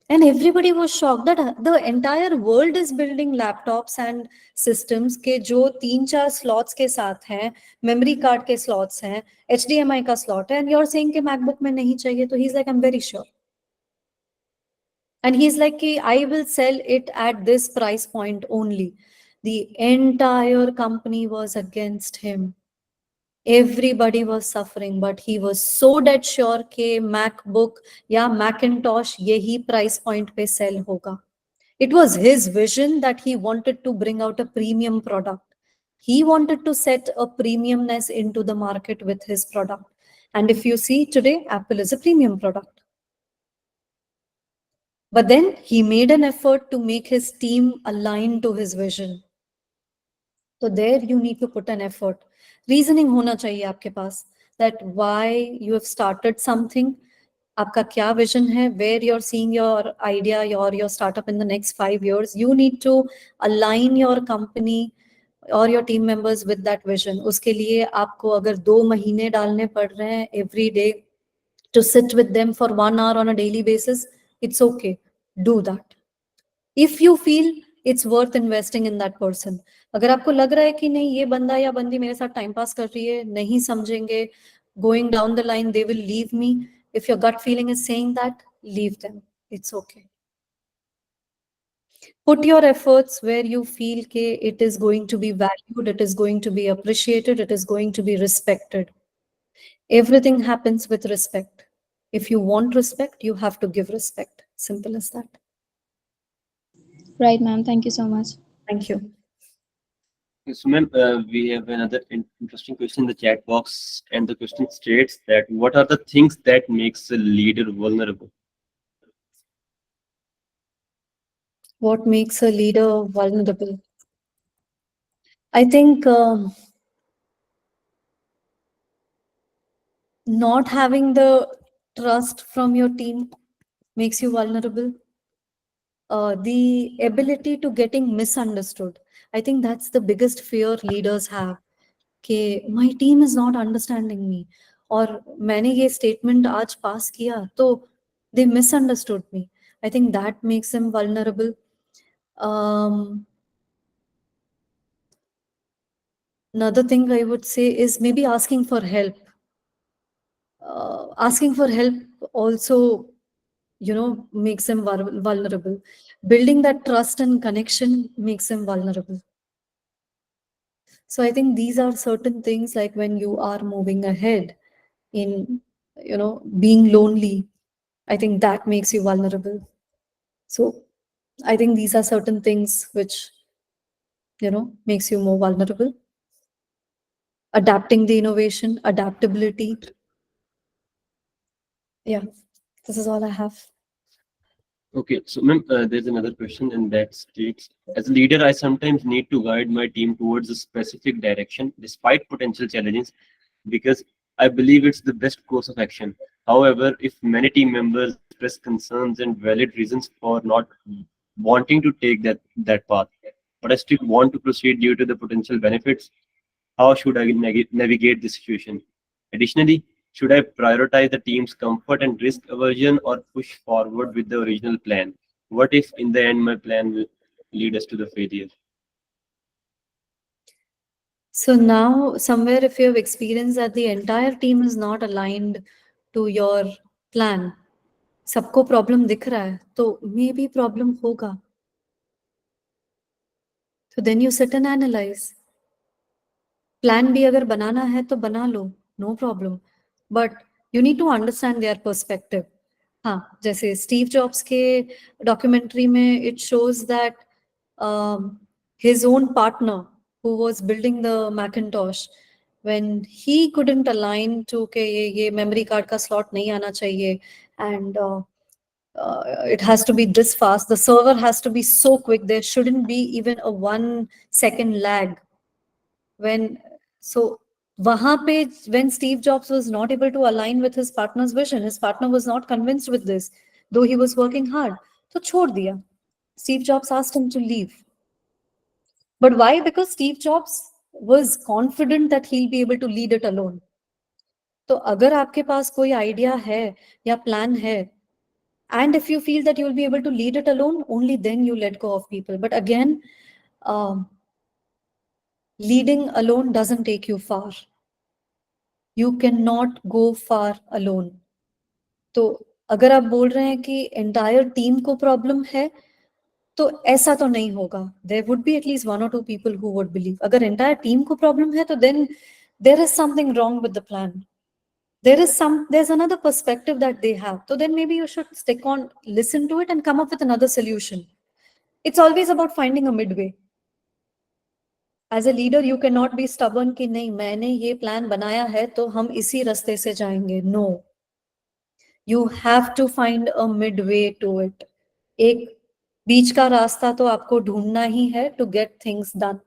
And everybody was shocked that the entire world is building laptops and systems के जो 3-4 slots के साथ हैं, memory card के slots हैं, HDMI का slot है, and you're saying कि MacBook में नहीं चाहिए. तो he's like, I'm very sure. And he's like, I will sell it at this price point only. The entire company was against him. Everybody was suffering, but he was so dead sure कि MacBook या Macintosh यही price point पे sell होगा. It was his vision that he wanted to bring out a premium product. He wanted to set a premiumness into the market with his product. And if you see today, Apple is a premium product. But then he made an effort to make his team align to his vision. So there you need to put an effort. Reasoning होना चाहिए आपके पास that why you have started something, आपका क्या vision है, where you're seeing your idea, your startup in the next 5 years. You need to align your company or your team members with that vision. उसके लिए आपको अगर 2 महीने डालने पड़ रहे हैं every day to sit with them for 1 hour on a daily basis, it's okay. Do that. If you feel it's worth investing in that person. अगर आपको लग रहा है कि नहीं ये बंदा या बंदी मेरे साथ टाइम पास कर रही है, नहीं समझेंगे, going down the line they will leave me. If your gut feeling is saying that, leave them. It's okay. Put your efforts where you feel that it is going to be valued, it is going to be appreciated, it is going to be respected. Everything happens with respect. If you want respect, you have to give respect. Simple as that. Right, ma'am. Thank you so much. Thank you. So, ma'am, we have another interesting question in the chat box, and the question states that what are the things that makes a leader vulnerable? What makes a leader vulnerable? I think not having the trust from your team makes you vulnerable. The ability to getting misunderstood. I think that's the biggest fear leaders have. कि my team is not understanding me. और मैंने ये statement आज pass किया तो they misunderstood me. I think that makes them vulnerable. Another thing I would say is maybe asking for help. Asking for help also, makes them vulnerable. Building that trust and connection makes them vulnerable. So I think these are certain things, like when you are moving ahead in, being lonely, I think that makes you vulnerable. So I think these are certain things which, makes you more vulnerable. Adapting the innovation, adaptability. Yeah, this is all I have. Okay, so ma'am, there's another question, and that states, as a leader, I sometimes need to guide my team towards a specific direction despite potential challenges, because I believe it's the best course of action. However, if many team members express concerns and valid reasons for not wanting to take that path, but I still want to proceed due to the potential benefits, how should I navigate this situation? Additionally, should I prioritize the team's comfort and risk aversion, or push forward with the original plan? What if in the end my plan will lead us to the failure? So now, somewhere, if you have experienced that the entire team is not aligned to your plan, सबको problem दिख रहा है, तो may be problem होगा. So then you sit and analyze. Plan भी अगर बनाना है तो बना लो, no problem, but you need to understand their perspective. हाँ, जैसे स्टीव जॉब्स के डॉक्यूमेंट्री में it shows that his own partner who was building the Macintosh, when he couldn't align to के ये memory card का slot नहीं आना चाहिए, and it has to be this fast, the server has to be so quick, there shouldn't be even a 1 second lag. When so wahan pe, when Steve Jobs was not able to align with his partner's vision, his partner was not convinced with this, though he was working hard, so chhod diya. Steve Jobs asked him to leave. But why? Because Steve Jobs was confident that he'll be able to lead it alone. तो अगर आपके पास कोई idea है या plan है, and if you feel that you'll be able to lead it alone, only then you let go of people. But again, leading alone doesn't take you far. You cannot go far alone. तो अगर आप बोल रहे हैं कि entire team को problem है, तो ऐसा तो नहीं होगा. There would be at least 1 or 2 people who would believe. अगर entire team को problem है, तो then there is something wrong with the plan. There's another perspective that they have. So then maybe you should stick on, listen to it and come up with another solution. It's always about finding a midway. As a leader, you cannot be stubborn कि नहीं, मैंने ये plan बनाया है तो हम इसी रास्ते से जाएंगे. No. You have to find a midway to it. एक बीच का रास्ता तो आपको ढूंढना ही है to get things done.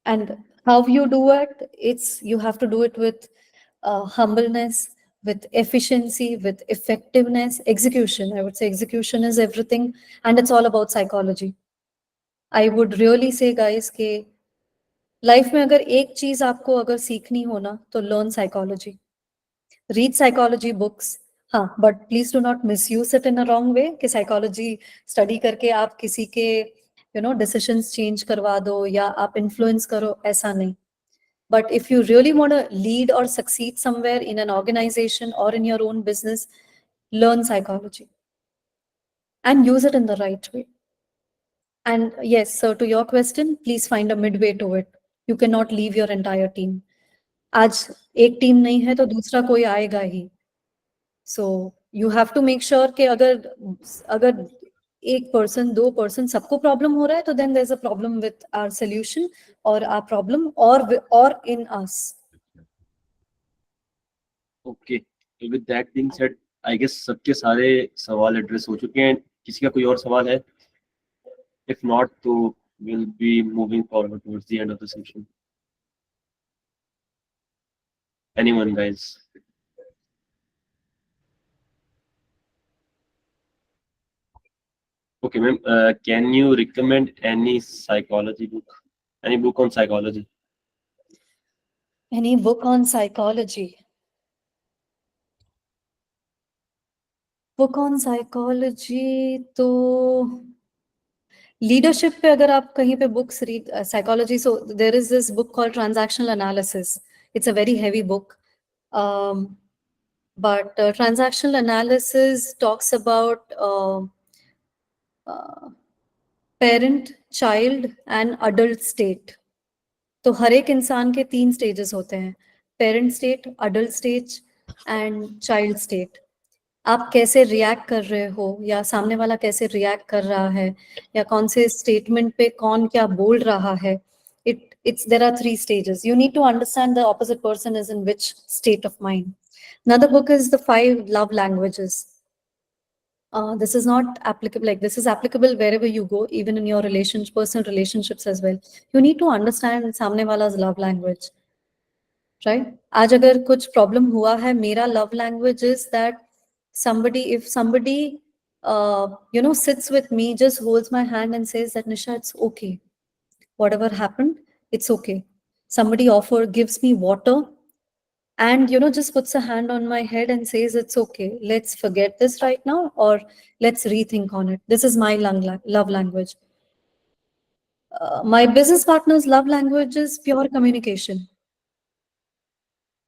And how you do it? You have to do it with humbleness, with efficiency, with effectiveness, execution. I would say execution is everything, and it's all about psychology. I would really say, guys, कि life में अगर एक चीज आपको अगर सीखनी हो ना, तो learn psychology, read psychology books. हाँ, but please do not misuse it in a wrong way कि साइकोलॉजी स्टडी करके आप किसी के डिसीजंस चेंज करवा दो या आप इन्फ्लुएंस करो, ऐसा नहीं. But if you really want to lead or succeed somewhere in an organization or in your own business, learn psychology and use it in the right way. And yes, so to your question, please find a midway to it. You cannot leave your entire team. आज एक team नहीं है तो दूसरा कोई आएगा ही. So you have to make sure कि अगर एक पर्सन, 2 पर्सन सबको प्रॉब्लम हो रहा है, तो then there's a problem with our solution or our problem or in us. Okay, with that being said, I guess सबके सारे सवाल एड्रेस हो चुके हैं. किसी का कोई और सवाल है? इफ नॉट, तो will be moving forward towards the end of the session. Anyone guys? Okay, ma'am, can you recommend any psychology book? Any book on psychology? Any book on psychology? Book on psychology, तो leadership पे अगर आप कहीं पे books read psychology, so there is this book called Transactional Analysis. It's a very heavy book. But transactional analysis talks about parent, child and adult state. तो हर एक इंसान के 3 stages होते हैं: parent state, adult stage and child state. आप कैसे react कर रहे हो या सामने वाला कैसे रिएक्ट कर रहा है या कौन से स्टेटमेंट पे कौन क्या बोल रहा है. There are 3 stages. You need to understand the opposite person is in which state of mind. Another book is The 5 Love Languages. This is not applicable, like this is applicable wherever you go, even in your personal relationships as well. You need to understand सामने वाला's love language, right? आज अगर कुछ problem हुआ है, मेरा love language is that if somebody sits with me, just holds my hand and says that, Nisha, it's okay. Whatever happened, it's okay. Somebody gives me water and just puts a hand on my head and says, it's okay, let's forget this right now, or let's rethink on it. This is my love language. My business partner's love language is pure communication.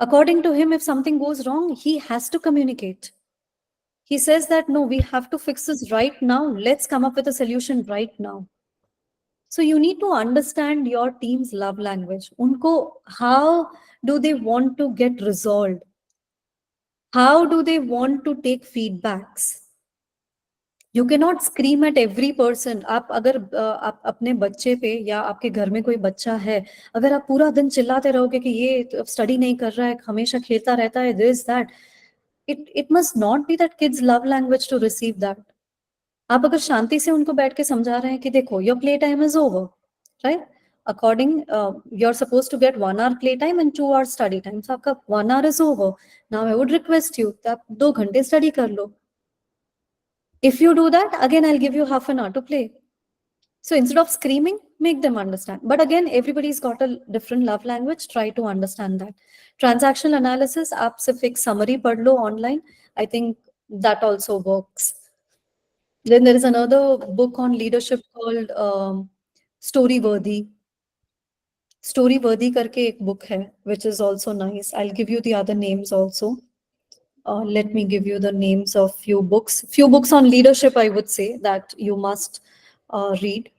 According to him, if something goes wrong, he has to communicate. He says that, no, we have to fix this right now. Let's come up with a solution right now. So you need to understand your team's love language. Unko, how do they want to get resolved? How do they want to take feedbacks? You cannot scream at every person. आप अगर आप अपने बच्चे पे या आपके घर में कोई बच्चा है, अगर आप पूरा दिन चिल्लाते रहोगे कि ये स्टडी नहीं कर रहा है, हमेशा खेलता रहता है, this that, it must not be that kids love language to receive that. आप अगर शांति से उनको बैठ के समझा रहे हैं कि देखो, your play time is over, right? According, you're supposed to get 1 hour play time and 2 hours study time. So आपका 1 hour is over. Now I would request you that आप 2 घंटे study कर लो. If you do that, again, I'll give you half an hour to play. So instead of screaming, make them understand. But again, everybody's got a different love language. Try to understand that. Transactional analysis, aap sirf ek summary pad lo online. I think that also works. Then there is another book on leadership called Storyworthy. Storyworthy karke ek book hai, which is also nice. I'll give you the other names also. Let me give you the names of few books. Few books on leadership, I would say, that you must read.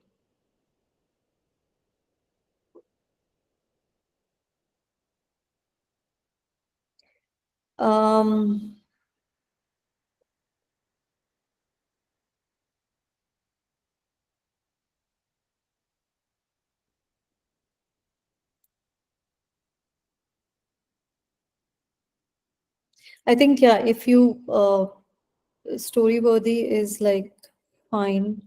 I think, yeah, if you Storyworthy is like fine.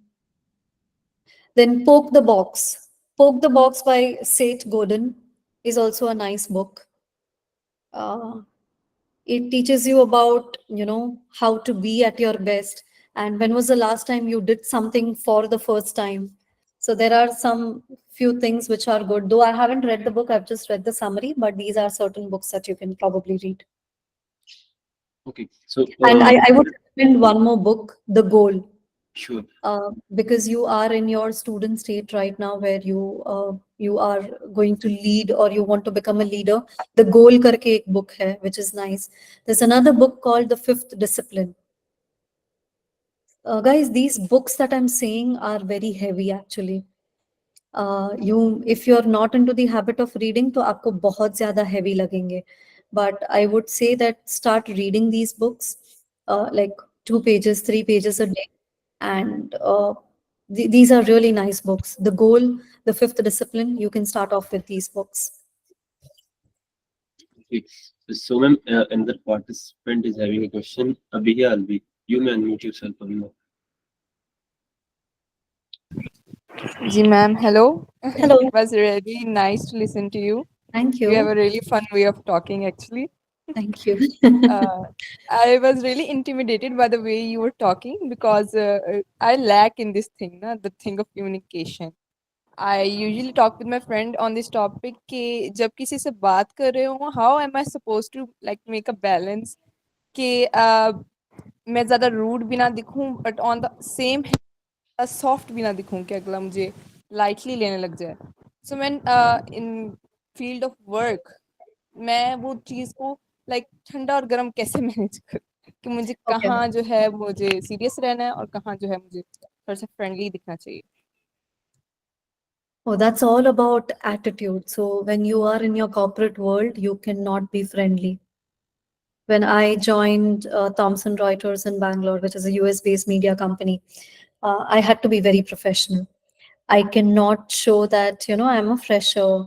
Then Poke the Box. Poke the Box by Seth Godin is also a nice book. It teaches you about, how to be at your best. And when was the last time you did something for the first time? So there are some few things which are good. Though I haven't read the book, I've just read the summary, but these are certain books that you can probably read. Okay, so And I would recommend one more book, The Goal. sure. Because you are in your student state right now where you are going to lead or you want to become a leader. The Goal karke ek book hai, which is nice. There's another book called The Fifth Discipline. Guys, these books that I'm saying are very heavy actually. If you're not into the habit of reading, तो आपको बहुत ज़्यादा heavy लगेंगे. But I would say that start reading these books, like 2 pages, 3 pages a day. And these are really nice books. The Goal, The Fifth Discipline, you can start off with these books. Okay. So, ma'am, another participant is having a question. Abhi, Albi, you may unmute yourself. Abhi. Ji ma'am, hello. Hello. It was really nice to listen to you. Thank You have you. a really fun way of talking, actually. Thank you. I was really intimidated by the way you were talking because I lack in this thing, the thing of communication. I usually talk with my friend on this topic कि जब किसी से बात कर रहे हो, how am I supposed to like make a balance कि मैं ज़्यादा rude भी ना दिखूं, but on the same soft भी ना दिखूं कि अगला मुझे लाइटली लेने लग जाए. सो मैं इन फील्ड ऑफ वर्क मैं वो चीज़ को लाइक ठंडा और गर्म कैसे मैनेज कर कि मुझे Okay. कहाँ जो है मुझे सीरियस रहना है और कहाँ जो है मुझे थोड़ा सा फ्रेंडली दिखना चाहिए. Oh, that's all about attitude. So when you are in your corporate world, you cannot be friendly. When I joined Thomson Reuters in Bangalore, which is a US-based media company, I had to be very professional. I cannot show that, I'm a fresher.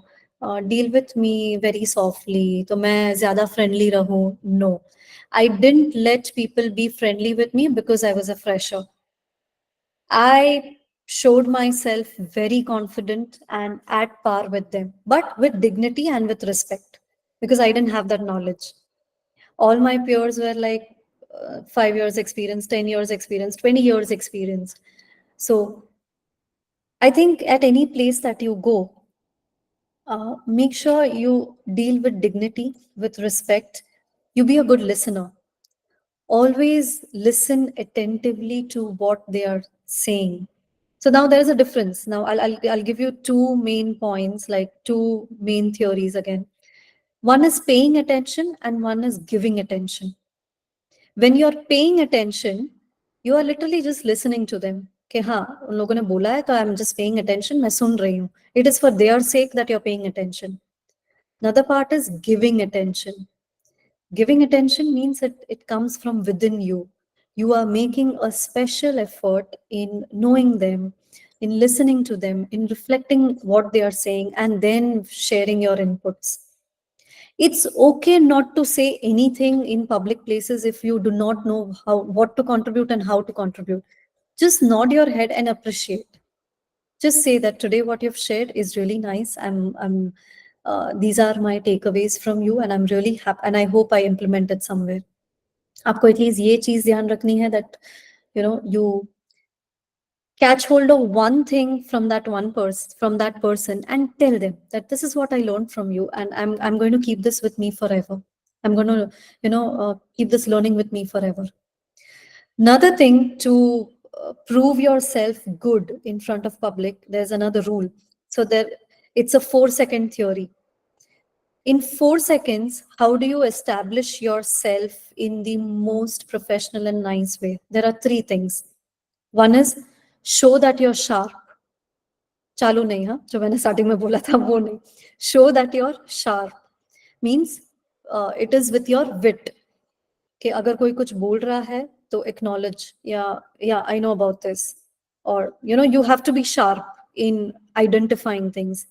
Deal with me very softly. तो मैं ज़्यादा friendly रहूं. No. I didn't let people be friendly with me because I was a fresher. I showed myself very confident and at par with them, but with dignity and with respect, because I didn't have that knowledge. All my peers were like 5 years experience, 10 years experience, 20 years experience. So I think at any place that you go, make sure you deal with dignity, with respect. You be a good listener. Always listen attentively to what they are saying. So now there is a difference. Now I'll give you two main points, like two main theories again. One is paying attention and one is giving attention. When you're paying attention, you are literally just listening to them. कि हाँ उन लोगों ने बोला है तो I'm just paying attention, मैं सुन रही हूँ. It is for their sake that you're paying attention. Another part is giving attention. Giving attention means it comes from within you. You are making a special effort in knowing them, in listening to them, in reflecting what they are saying, and then sharing your inputs. It's okay not to say anything in public places if you do not know what to contribute and how to contribute. Just nod your head and appreciate. Just say that today what you've shared is really nice. These are my takeaways from you, and I'm really happy, and I hope I implement it somewhere. आपको at least ये चीज ध्यान रखनी है that you catch hold of one thing from that person and tell them that this is what I learned from you, and I'm going to keep this with me forever. I'm going to keep this learning with me forever. Another thing to prove yourself good in front of public, there's another rule. So it's a 4-second theory. In 4 seconds, how do you establish yourself in the most professional and nice way? There are 3 things. One is show that you're sharp. चालू नहीं, हाँ, जो मैंने starting में बोला था वो नहीं. Show that you're sharp means it is with your wit. कि अगर कोई कुछ बोल रहा है तो acknowledge, yeah, I know about this, or you have to be sharp in identifying things.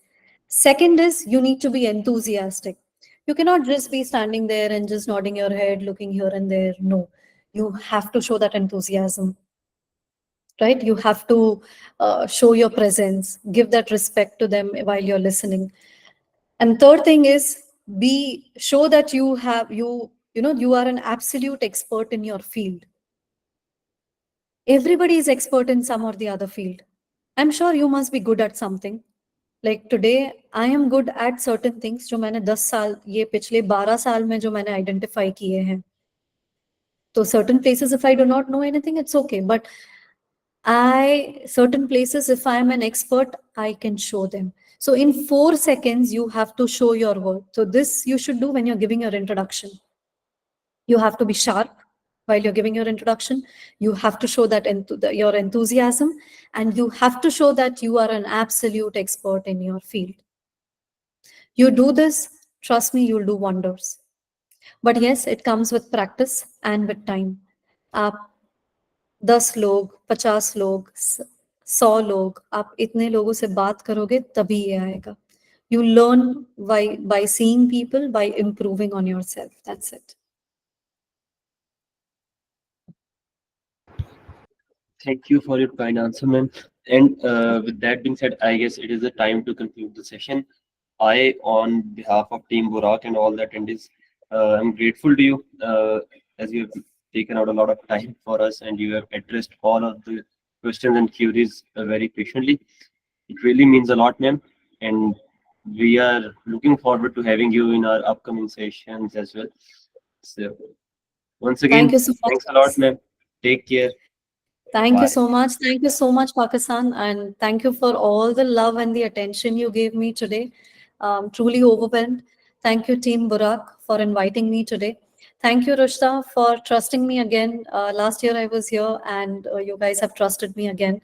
Second is you need to be enthusiastic. You cannot just be standing there and just nodding your head, looking here and there. No, you have to show that enthusiasm, right? You have to show your presence, give that respect to them while you're listening. And third thing is show that you are an absolute expert in your field. Everybody is expert in some or the other field. I'm sure you must be good at something. Like today, I am good at certain things जो मैंने 10 साल, ये पिछले 12 साल में जो मैंने identify किए हैं. So certain places, if I do not know anything, it's okay. But certain places, if I am an expert, I can show them. So in 4 seconds, you have to show your work. So this you should do when you're giving your introduction. You have to be sharp while you're giving your introduction. You have to show that your enthusiasm, and you have to show that you are an absolute expert in your field. You do this, trust me, you'll do wonders. But yes, it comes with practice and with time. आप 10 लोग, 50 लोग, 100 लोग, आप इतने लोगों से बात करोगे तभी ये आएगा. You learn by seeing people, by improving on yourself. That's it. Thank you for your kind answer, ma'am. And with that being said, I guess it is the time to conclude the session. I, on behalf of Team Buraaq and all the attendees, I'm grateful to you as you have taken out a lot of time for us and you have addressed all of the questions and queries very patiently. It really means a lot, ma'am. And we are looking forward to having you in our upcoming sessions as well. So once again, Thank you so much. thanks a lot, ma'am. Take care. Thank Bye. you so much. Thank you so much, Pakistan. And thank you for all the love and the attention you gave me today. Truly overwhelmed. Thank you, Team Buraaq, for inviting me today. Thank you, Rushta, for trusting me again. Last year I was here and you guys have trusted me again.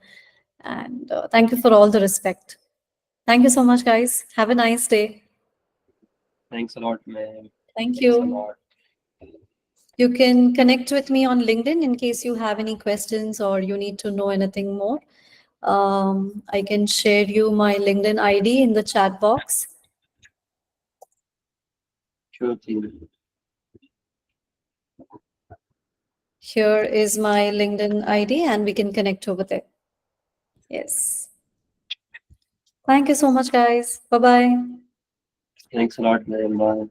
And thank you for all the respect. Thank you so much, guys. Have a nice day. Thanks a lot, ma'am. Thank Thanks a you. lot. You can connect with me on LinkedIn in case you have any questions or you need to know anything more. I can share you my LinkedIn ID in the chat box. Sure thing. Here is my LinkedIn ID and we can connect over there. Yes. Thank you so much, guys. Bye-bye. Thanks a lot, ma'am. Bye.